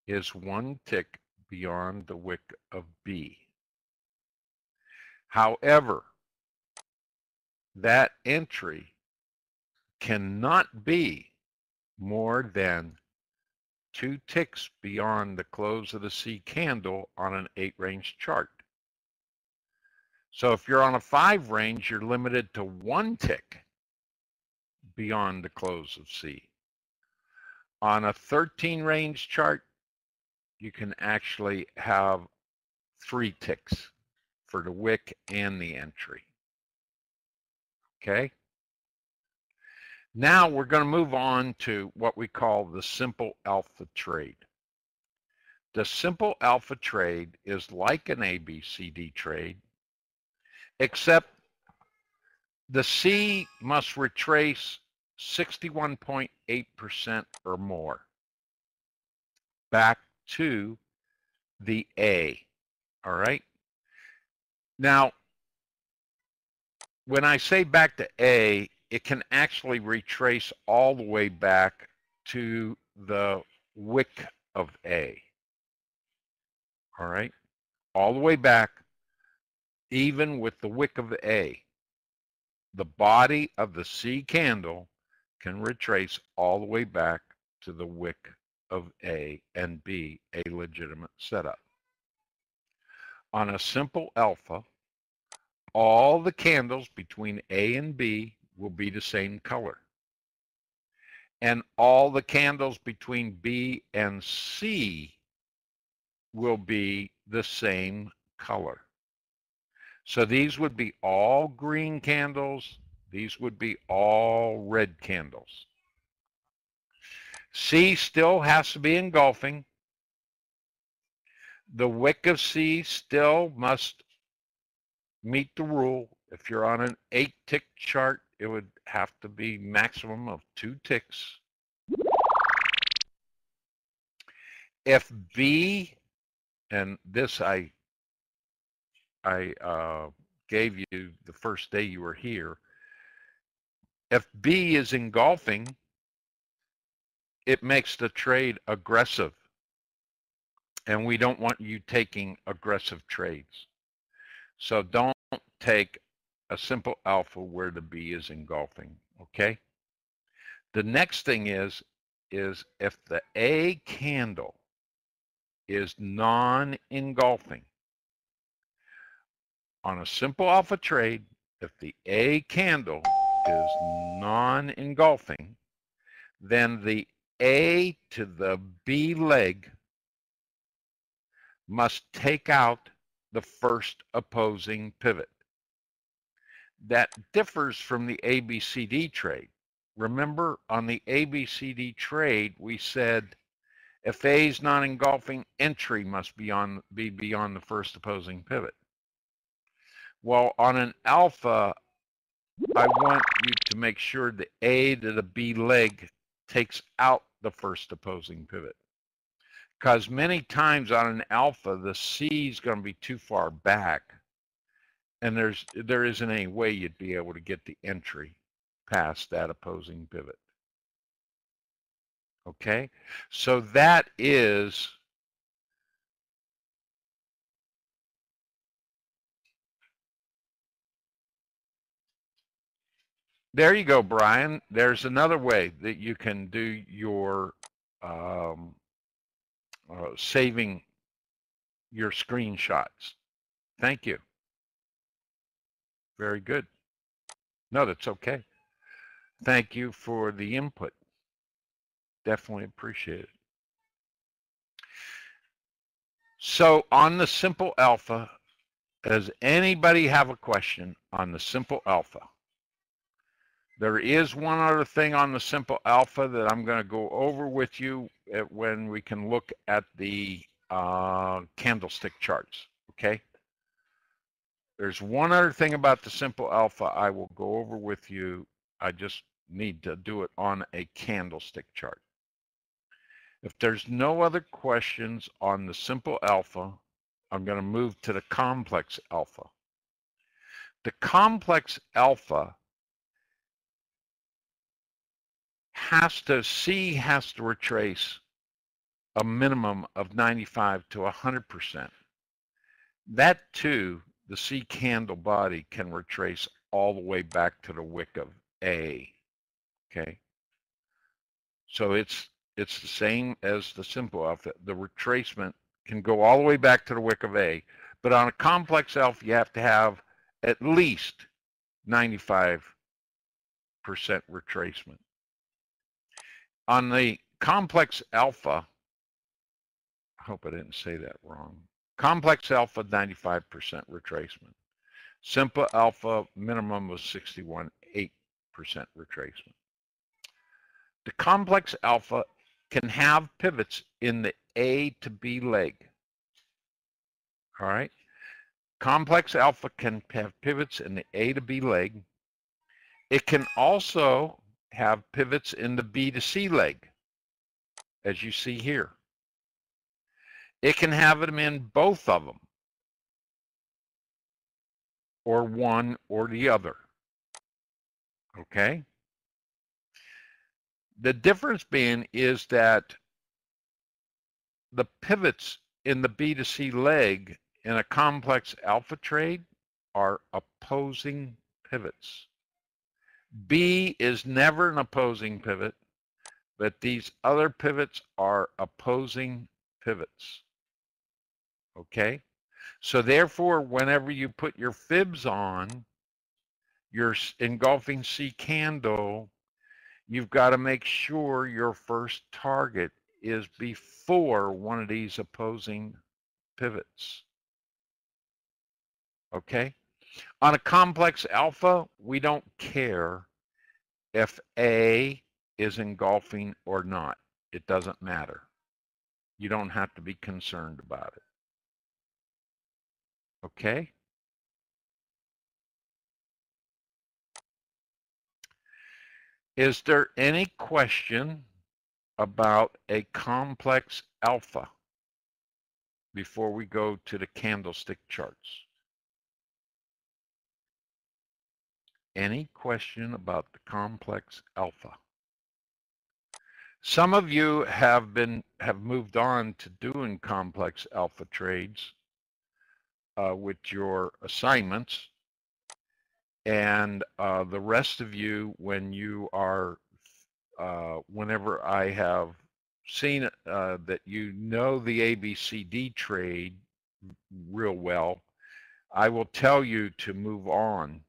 is one tick beyond the wick of B. However, that entry cannot be more than 2 ticks beyond the close of the C candle on an 8-range chart. So if you're on a 5-range, you're limited to 1 tick beyond the close of C. On a 13-range chart, you can actually have 3 ticks for the wick and the entry. Okay? Now we're going to move on to what we call the simple alpha trade. The simple alpha trade is like an ABCD trade, except the C must retrace 61.8% or more back to the A. All right? Now, when I say back to A, it can actually retrace all the way back to the wick of A. All right? All the way back, even with the wick of A. The body of the C candle can retrace all the way back to the wick of A and be a legitimate setup. On a simple alpha, all the candles between A and B will be the same color. And all the candles between B and C will be the same color. So these would be all green candles. These would be all red candles. C still has to be engulfing. The wick of C still must meet the rule. If you're on an 8-tick chart, it would have to be maximum of 2 ticks. If B, and this I gave you the first day you were here, if B is engulfing, it makes the trade aggressive. And we don't want you taking aggressive trades. So don't take a simple alpha where the B is engulfing, okay? The next thing is if the A candle is non-engulfing, on a simple alpha trade, if the A candle is non-engulfing, then the A to the B leg must take out the first opposing pivot. That differs from the ABCD trade. Remember, on the ABCD trade, we said if A is non-engulfing, entry must be beyond the first opposing pivot. Well, on an alpha, I want you to make sure the A to the B leg takes out the first opposing pivot. Because many times on an alpha, the C is going to be too far back, and there isn't any way you'd be able to get the entry past that opposing pivot. Okay, so that is there you go, Brian. There's another way that you can do your saving your screenshots. Thank you. Very good. No, that's okay. Thank you for the input. Definitely appreciate it. So on the simple alpha, does anybody have a question on the simple alpha? There is one other thing on the simple alpha that I'm going to go over with you when we can look at the candlestick charts, okay? There's one other thing about the simple alpha I will go over with you. I just need to do it on a candlestick chart. If there's no other questions on the simple alpha, I'm going to move to the complex alpha. The complex alpha C has to retrace a minimum of 95 to 100%. That too, the C candle body can retrace all the way back to the wick of A, okay? So it's the same as the simple alpha. The retracement can go all the way back to the wick of A, but on a complex alpha, you have to have at least 95% retracement. On the complex alpha, I hope I didn't say that wrong. Complex alpha, 95% retracement. Simple alpha, minimum was 61.8% retracement. The complex alpha can have pivots in the A to B leg. All right. Complex alpha can have pivots in the A to B leg. It can also have pivots in the B to C leg, as you see here. It can have them in both of them, or one or the other. Okay? The difference being is that the pivots in the B to C leg in a complex alpha trade are opposing pivots. B is never an opposing pivot, but these other pivots are opposing pivots. Okay? So therefore, whenever you put your fibs on your engulfing C candle, you've got to make sure your first target is before one of these opposing pivots. Okay? On a complex alpha, we don't care if A is engulfing or not. It doesn't matter. You don't have to be concerned about it. Okay? Is there any question about a complex alpha before we go to the candlestick charts? Any question about the complex alpha? Some of you have moved on to doing complex alpha trades with your assignments, and the rest of you, when you are, whenever I have seen that you know the ABCD trade real well, I will tell you to move on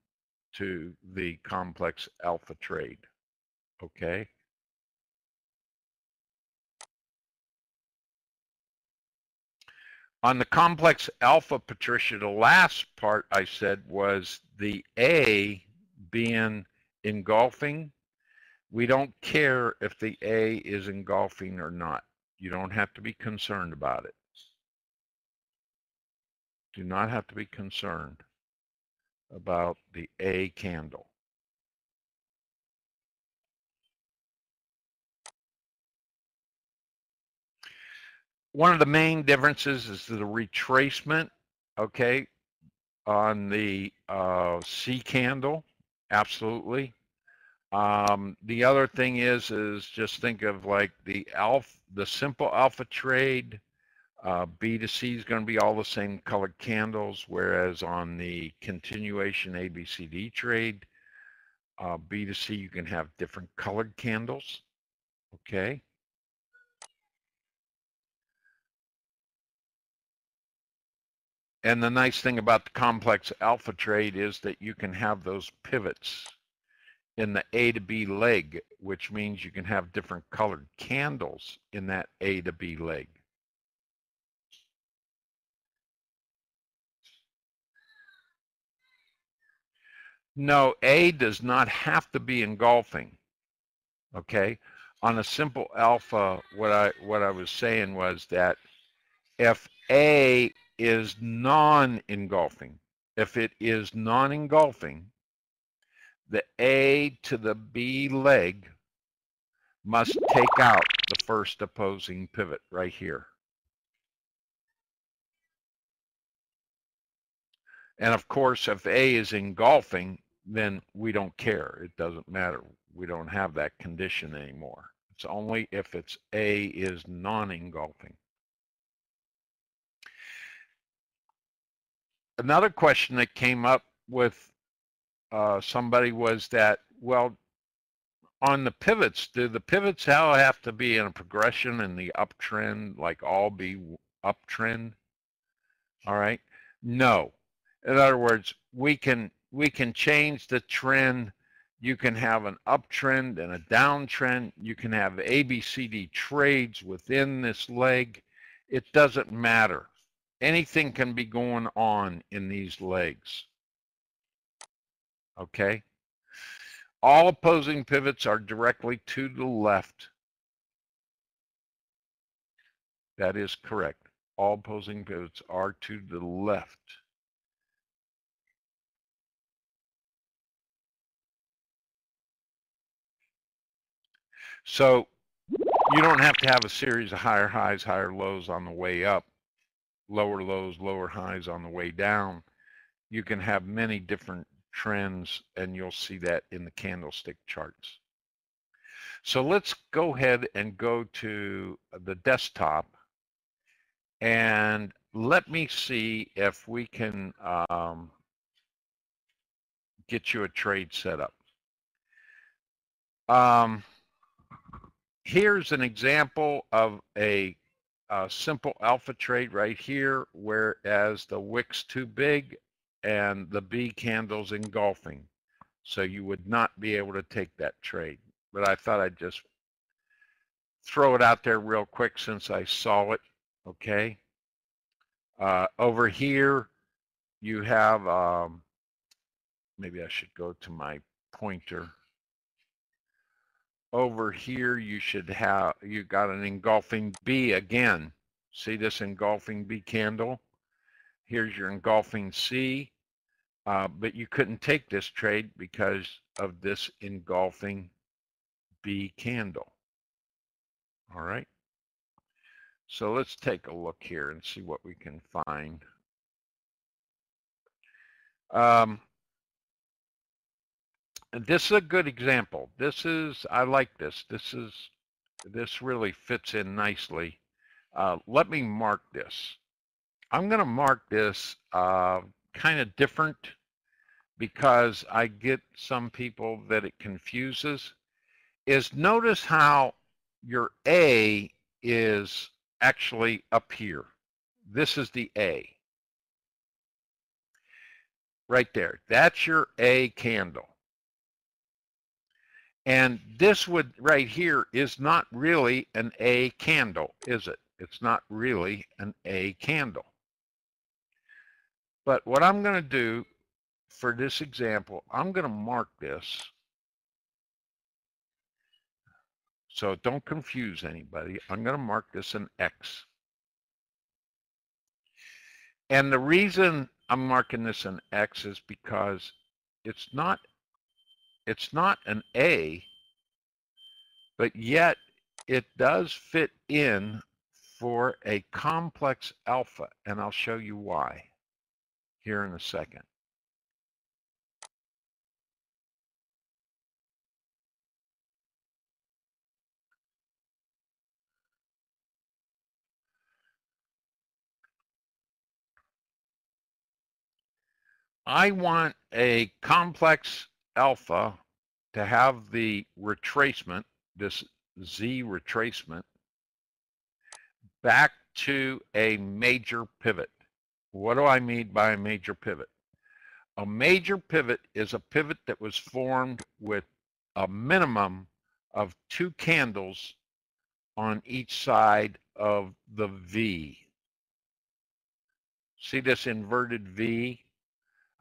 to the complex alpha trade. Okay? On the complex alpha, Patricia, the last part I said was the A being engulfing. We don't care if the A is engulfing or not. You don't have to be concerned about it. Do not have to be concerned about the A candle. One of the main differences is the retracement, okay, on the C candle, absolutely. The other thing is just think of like the simple alpha trade. B to C is going to be all the same colored candles, whereas on the continuation ABCD trade, B to C, you can have different colored candles. Okay. And the nice thing about the complex alpha trade is that you can have those pivots in the A to B leg, which means you can have different colored candles in that A to B leg. No, A does not have to be engulfing. Okay. On a simple alpha, what I was saying was that if A is non-engulfing, if it is non-engulfing, the A to the B leg must take out the first opposing pivot right here. And of course, if A is engulfing, then we don't care. It doesn't matter. We don't have that condition anymore. It's only if it's A is non-engulfing. Another question that came up with somebody was that, well, on the pivots, do the pivots have to be in a progression in the uptrend, like all be uptrend? All right. No. In other words, we can change the trend. You can have an uptrend and a downtrend. You can have ABCD trades within this leg. It doesn't matter. Anything can be going on in these legs. Okay? All opposing pivots are directly to the left. That is correct. All opposing pivots are to the left. So you don't have to have a series of higher highs, higher lows on the way up, lower lows, lower highs on the way down. You can have many different trends, and you'll see that in the candlestick charts. So let's go ahead and go to the desktop, and let me see if we can get you a trade set up. Here's an example of a simple alpha trade right here, whereas the wick's too big and the B candle's engulfing. So you would not be able to take that trade. But I thought I'd just throw it out there real quick since I saw it. Okay. Over here, you have, maybe I should go to my pointer. Over here, you should have, you got an engulfing B again. See this engulfing B candle? Here's your engulfing C, but you couldn't take this trade because of this engulfing B candle. All right. So let's take a look here and see what we can find. This is a good example. I like this. This really fits in nicely. Let me mark this. I'm going to mark this kind of different because I get some people that it confuses. Notice how your A is actually up here. This is the A. Right there. That's your A candle. And this would right here is not really an A candle, is it? It's not really an A candle. But what I'm going to do for this example, I'm going to mark this. So don't confuse anybody. I'm going to mark this an X. And the reason I'm marking this an X is because it's not an A, but yet it does fit in for a complex alpha, and I'll show you why here in a second. I want a complex alpha to have the retracement, this Z retracement, back to a major pivot. What do I mean by a major pivot? A major pivot is a pivot that was formed with a minimum of 2 candles on each side of the V. See this inverted V?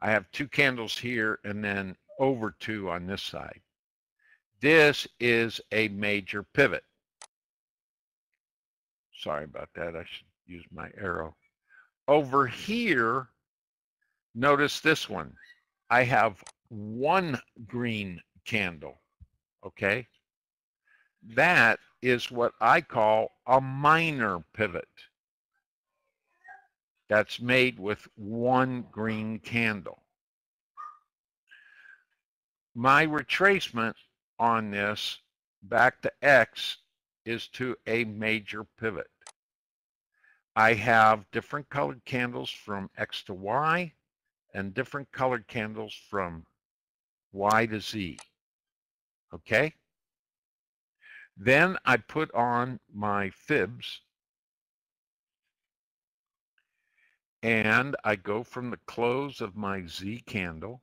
I have 2 candles here and then over 2 on this side. This is a major pivot. Sorry about that. I should use my arrow. Over here, notice this one. I have 1 green candle, okay? That is what I call a minor pivot. That's made with 1 green candle. My retracement on this back to X is to a major pivot. I have different colored candles from X to Y and different colored candles from Y to Z. Okay? Then I put on my fibs and I go from the close of my Z candle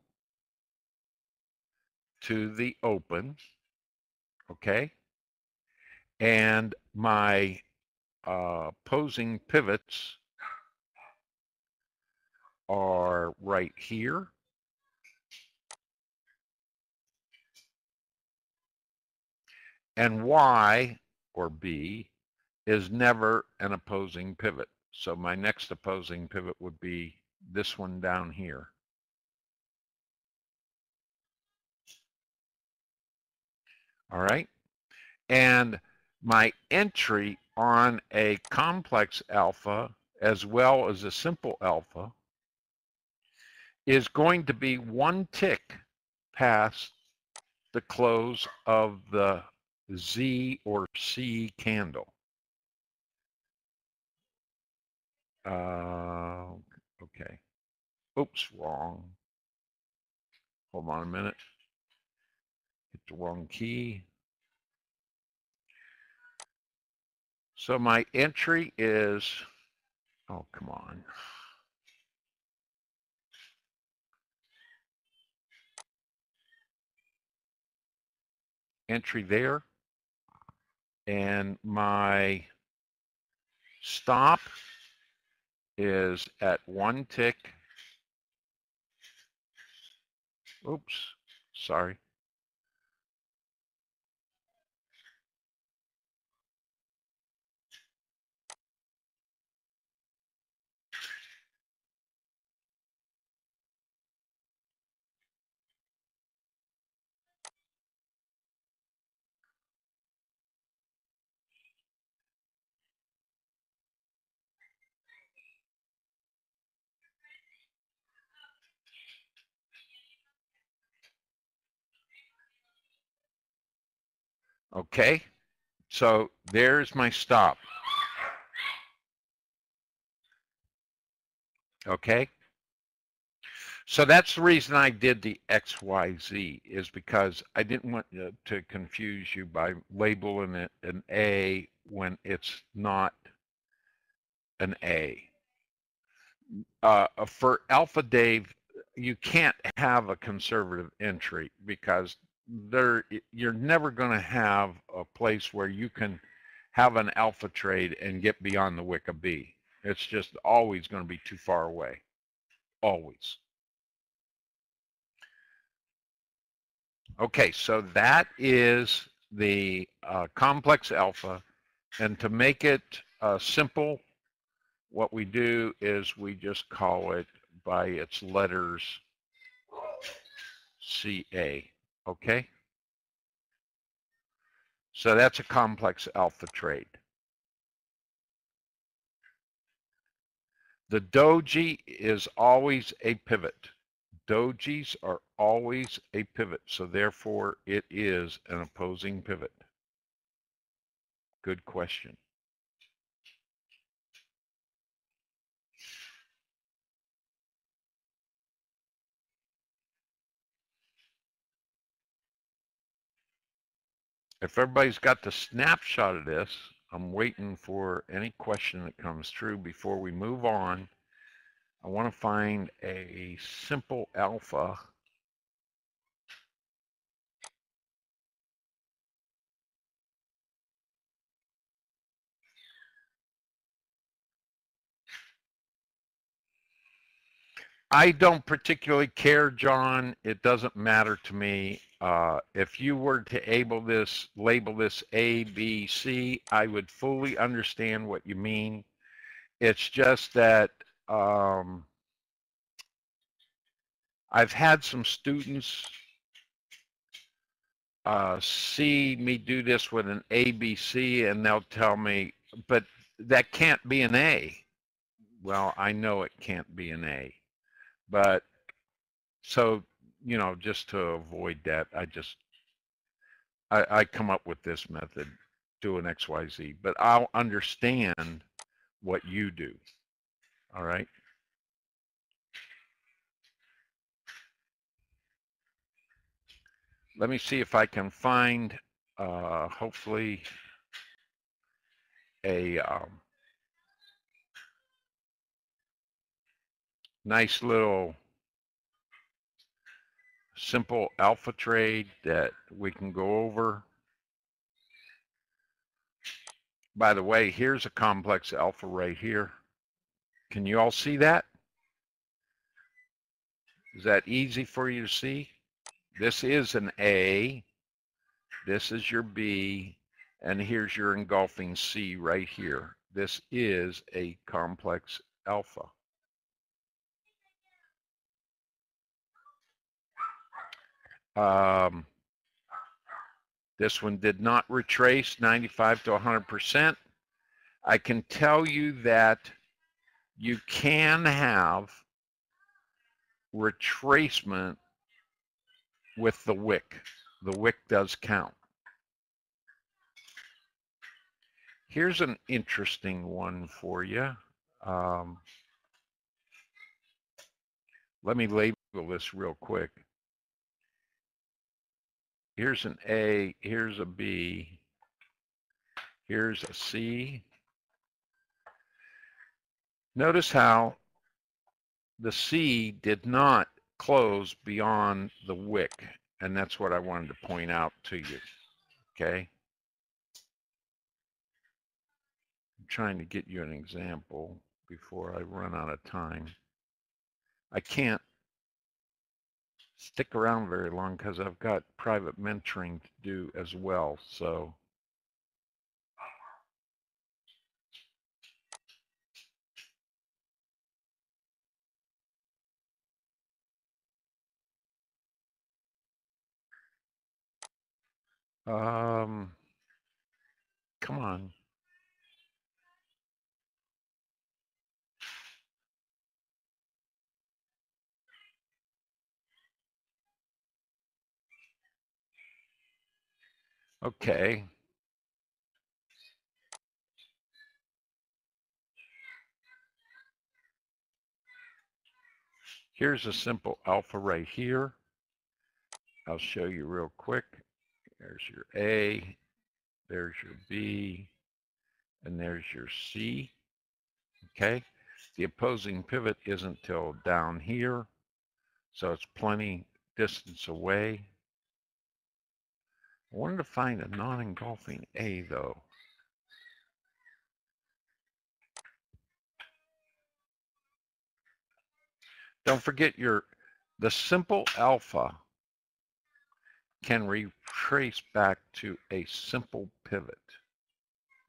to the open. Okay? And my opposing pivots are right here. And Y, or B, is never an opposing pivot. So my next opposing pivot would be this one down here. All right? And my entry on a complex alpha as well as a simple alpha is going to be 1 tick past the close of the Z or C candle. Okay. Oops, wrong. Hold on a minute. Hit the wrong key. So my entry is, oh, come on. Entry there. And my stop is at 1 tick. Oops, sorry. Okay, so there's my stop. Okay, so that's the reason I did the XYZ, is because I didn't want to confuse you by labeling it an A when it's not an A. For Alpha Dave, you can't have a conservative entry because you're never going to have a place where you can have an alpha trade and get beyond the wick of B. It's just always going to be too far away. Always. Okay, so that is the complex alpha. And to make it simple, what we do is we just call it by its letters CA, okay? So that's a complex alpha trade. The doji is always a pivot. Dojis are always a pivot, so therefore it is an opposing pivot. Good question. If everybody's got the snapshot of this, I'm waiting for any question that comes through before we move on. I want to find a simple alpha. I don't particularly care, John. It doesn't matter to me. If you were to label this A, B, C, I would fully understand what you mean. It's just that I've had some students see me do this with an ABC, and they'll tell me, but that can't be an A. Well, I know it can't be an A, but so, you know, just to avoid that, I come up with this method, do an XYZ, but I'll understand what you do. All right. Let me see if I can find, hopefully, a nice little simple alpha trade that we can go over. By the way, here's a complex alpha right here. Can you all see that? Is that easy for you to see? This is an A, this is your B, and here's your engulfing C right here. This is a complex alpha. This one did not retrace 95 to 100%. I can tell you that you can have retracement with the wick. The wick does count. Here's an interesting one for you. Let me label this real quick. Here's an A, here's a B, here's a C. Notice how the C did not close beyond the wick, and that's what I wanted to point out to you, okay? I'm trying to get you an example before I run out of time. I can't stick around very long because I've got private mentoring to do as well, so. Come on. Okay. Here's a simple alpha right here. I'll show you real quick. There's your A, there's your B, and there's your C. Okay. The opposing pivot isn't till down here, so it's plenty distance away. I wanted to find a non-engulfing A though. Don't forget the simple alpha can retrace back to a simple pivot.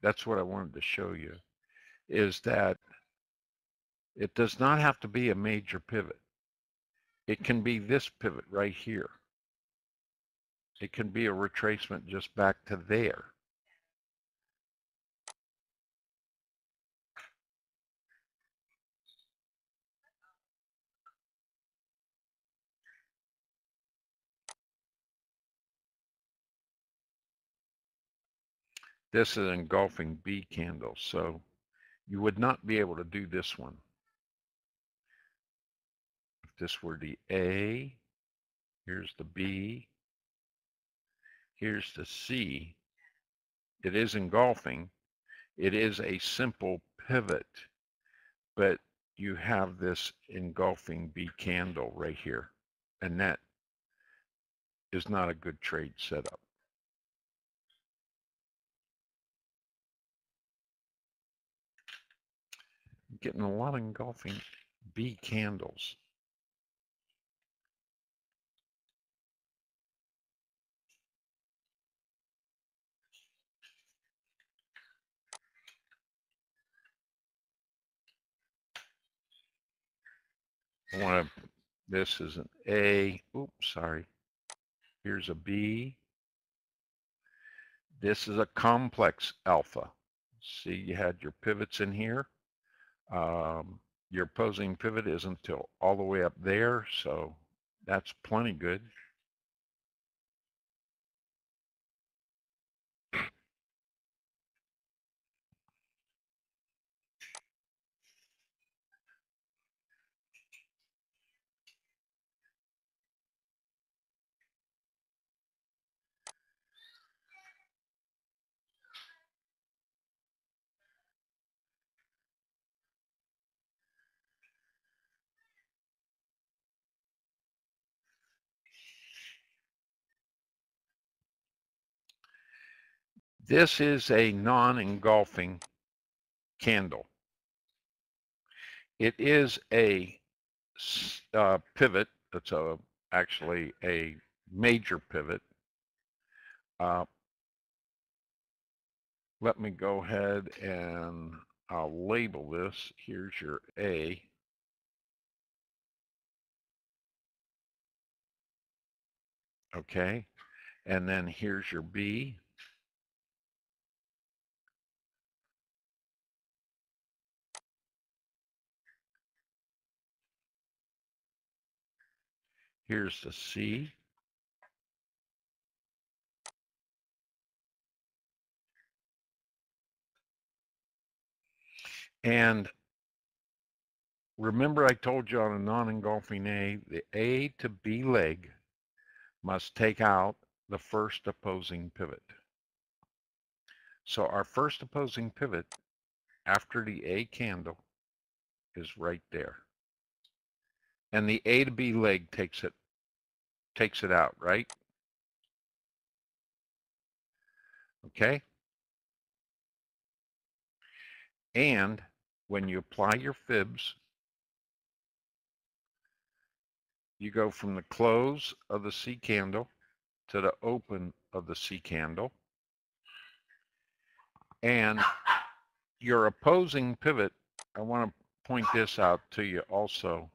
That's what I wanted to show you, is that it does not have to be a major pivot. It can be this pivot right here. It can be a retracement just back to there. This is an engulfing B candle, so you would not be able to do this one. If this were the A, here's the B, here's the C. It is engulfing. It is a simple pivot, but you have this engulfing B candle right here, and that is not a good trade setup. I'm getting a lot of engulfing B candles. I want to, this is an A, oops, sorry. Here's a B. This is a complex alpha. See, you had your pivots in here. Your opposing pivot isn't until all the way up there, so that's plenty good. This is a non-engulfing candle. It is a pivot. It's actually a major pivot. Let me go ahead and I'll label this. Here's your A. Okay. And then here's your B. Here's the C. And remember I told you on a non-engulfing A, the A to B leg must take out the first opposing pivot. So our first opposing pivot after the A candle is right there. And the A to B leg takes it out, right? Okay? And when you apply your fibs, you go from the close of the C candle to the open of the C candle. And your opposing pivot, I want to point this out to you also.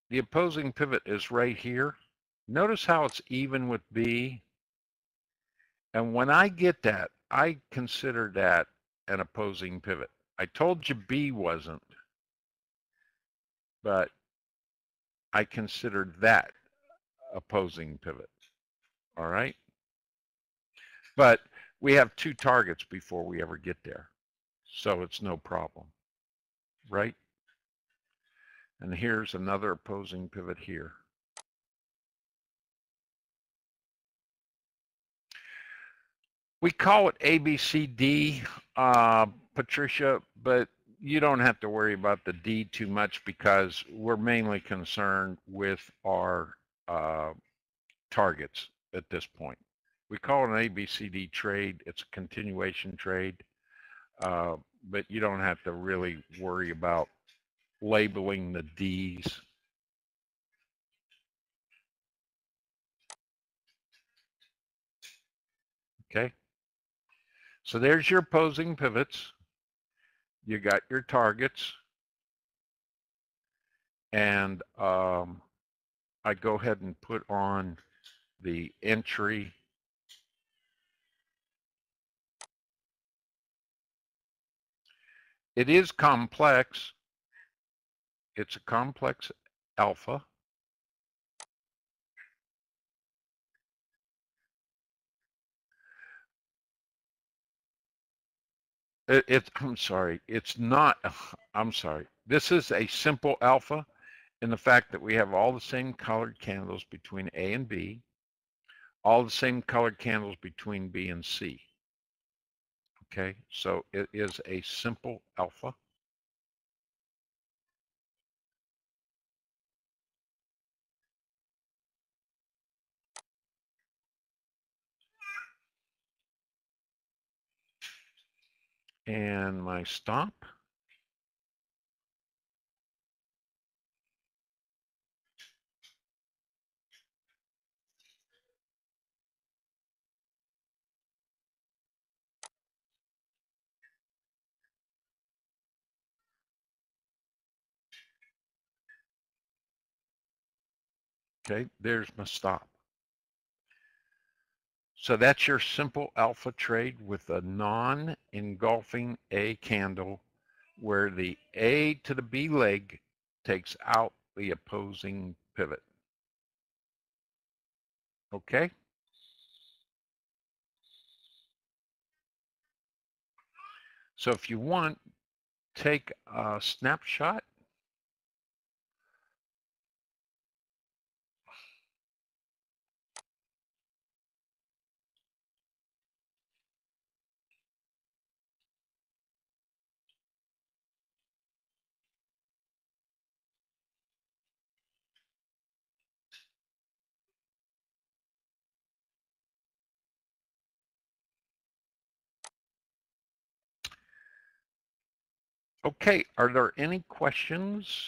The opposing pivot is right here. Notice how it's even with B. And when I get that, I consider that an opposing pivot. I told you B wasn't, but I considered that opposing pivot. all right? But we have 2 targets before we ever get there, so it's no problem, right? And here's another opposing pivot here. We call it ABCD, Patricia, but you don't have to worry about the D too much because we're mainly concerned with our targets at this point. We call it an ABCD trade. It's a continuation trade, but you don't have to really worry about labeling the Ds. Okay, so there's your opposing pivots. You got your targets, and I go ahead and put on the entry. It is complex. It's a complex alpha. I'm sorry, it's not, I'm sorry. This is a simple alpha in the fact that we have all the same colored candles between A and B, all the same colored candles between B and C. Okay, so it is a simple alpha. And my stop. Okay, there's my stop. So that's your simple alpha trade with a non-engulfing A candle where the A to the B leg takes out the opposing pivot. Okay? So if you want, take a snapshot. Okay, are there any questions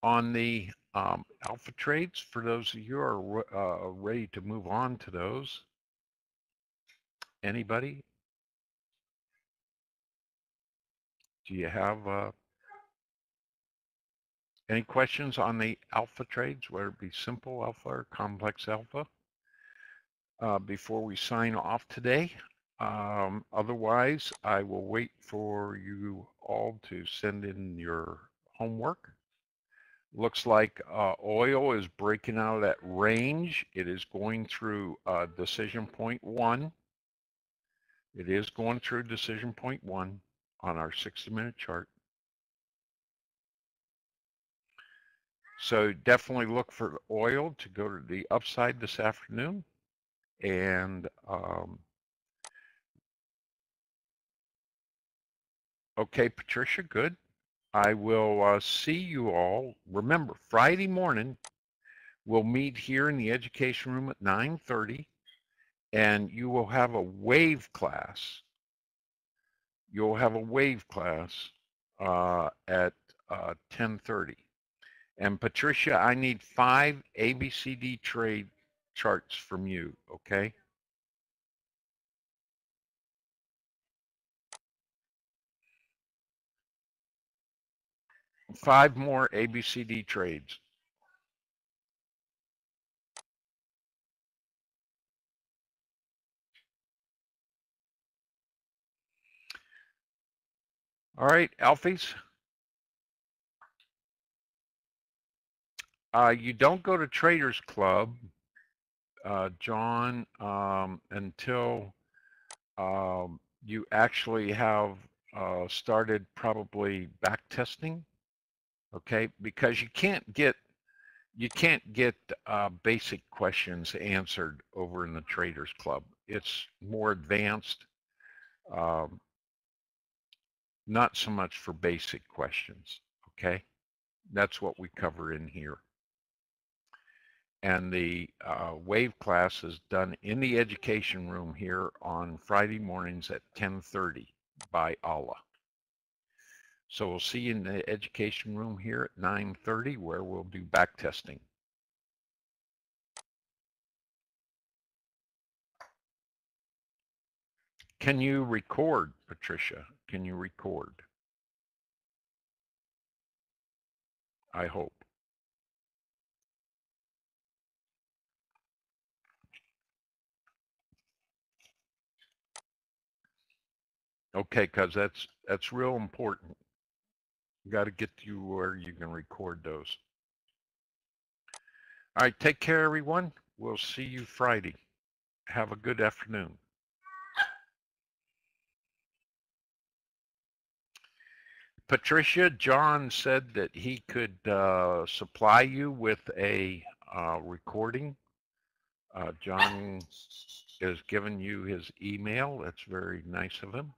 on the alpha trades for those of you who are ready to move on to those? Anybody? Do you have any questions on the alpha trades, whether it be simple alpha or complex alpha, before we sign off today? Otherwise, I will wait for you all to send in your homework. Looks like oil is breaking out of that range. It is going through decision point 1. It is going through decision point 1 on our 60-minute chart. So definitely look for oil to go to the upside this afternoon. And okay, Patricia, good. I will see you all. Remember, Friday morning, we'll meet here in the education room at 9:30, and you will have a wave class. You'll have a wave class at 10:30. And Patricia, I need 5 ABCD trade charts from you, okay? Five more ABCD trades. All right, Alfies. You don't go to Traders Club John, until you actually have started probably back testing, okay? Because you can't get basic questions answered over in the Traders Club. It's more advanced, um, not so much for basic questions, okay? That's what we cover in here. And the wave class is done in the education room here on Friday mornings at 10:30 by Allah. So we'll see you in the education room here at 9:30 where we'll do back testing. Can you record, Patricia? Can you record? I hope. Okay, because that's real important. You got to get you where you can record those. All right, take care, everyone. We'll see you Friday. Have a good afternoon. Patricia, John said that he could supply you with a recording. John has given you his email. That's very nice of him.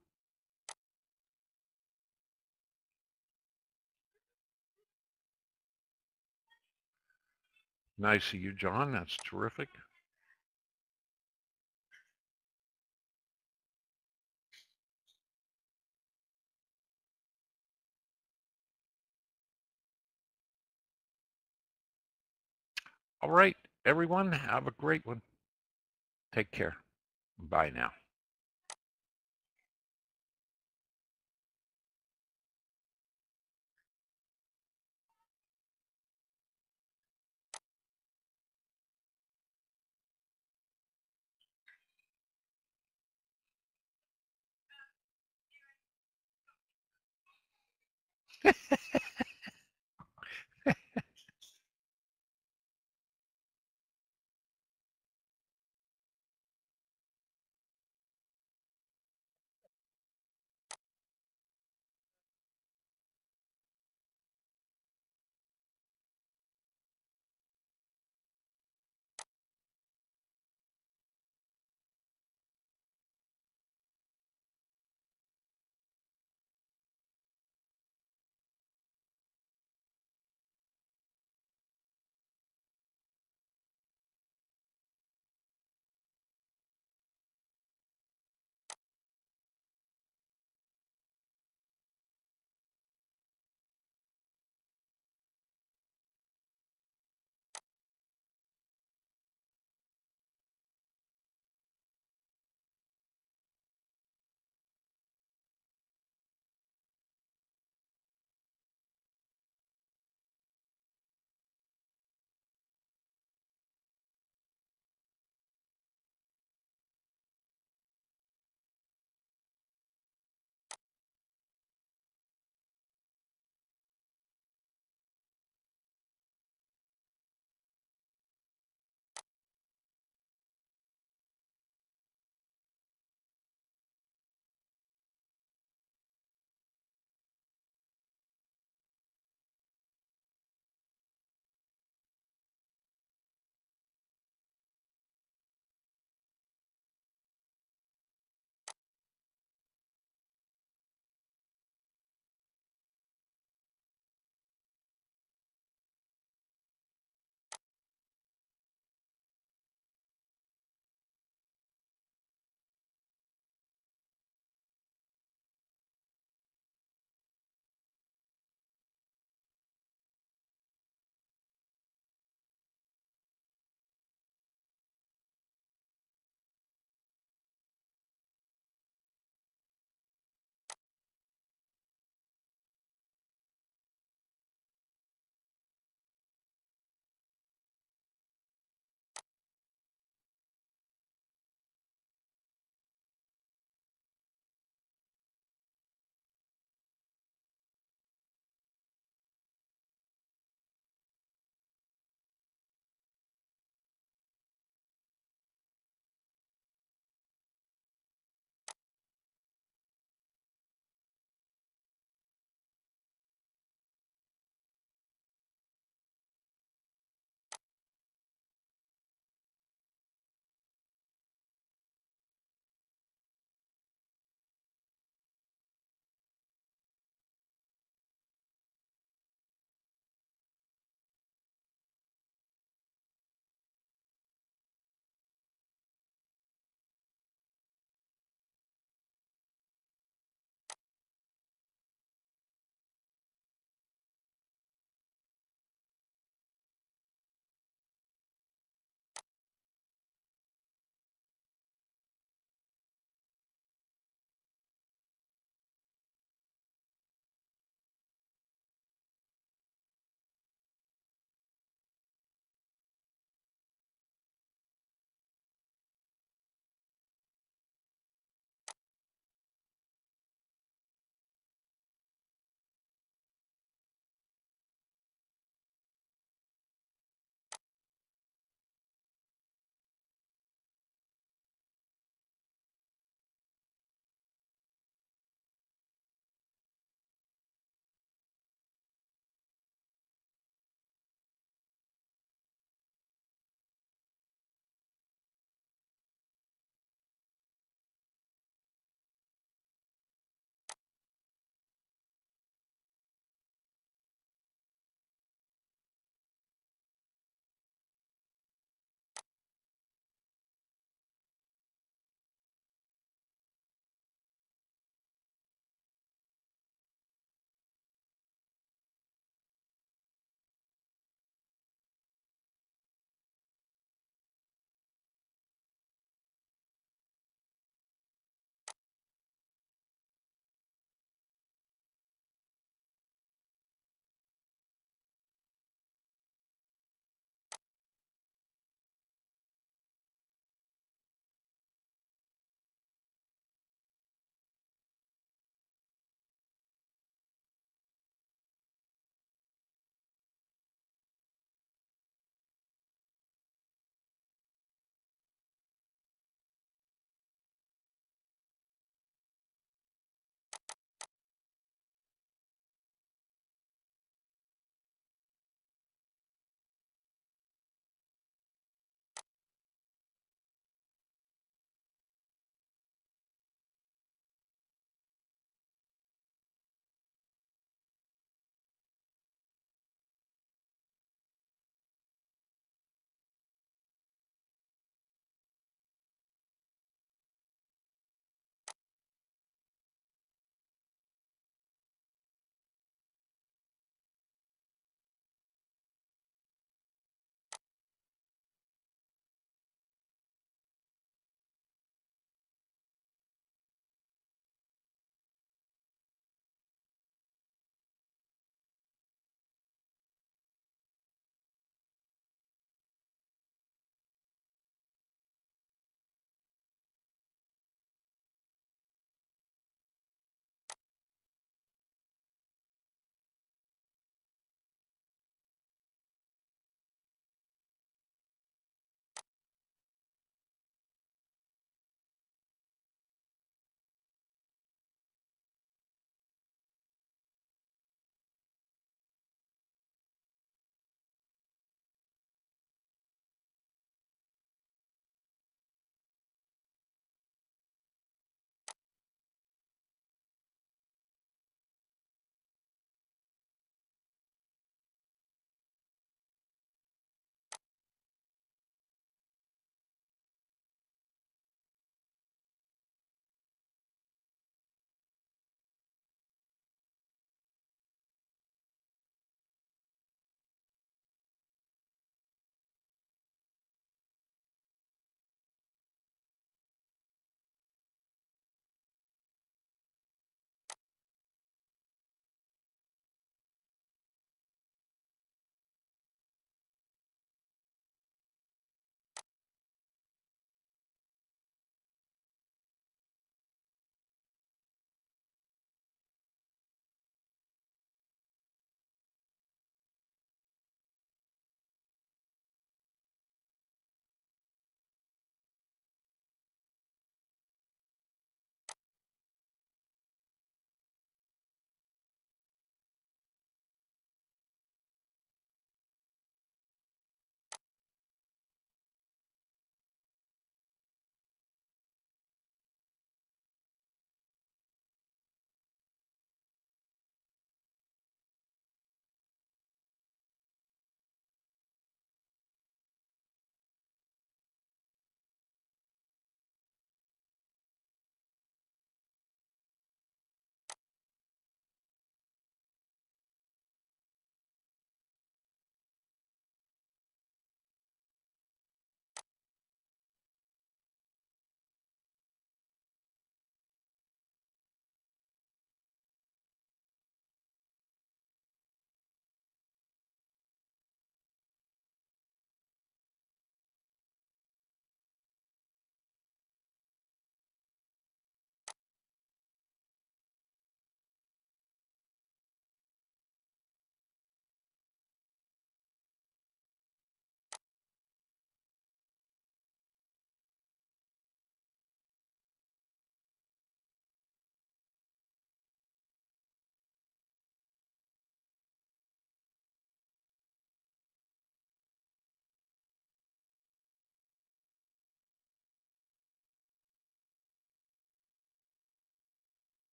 Nice of you, John. That's terrific. All right, everyone, have a great one. Take care. Bye now.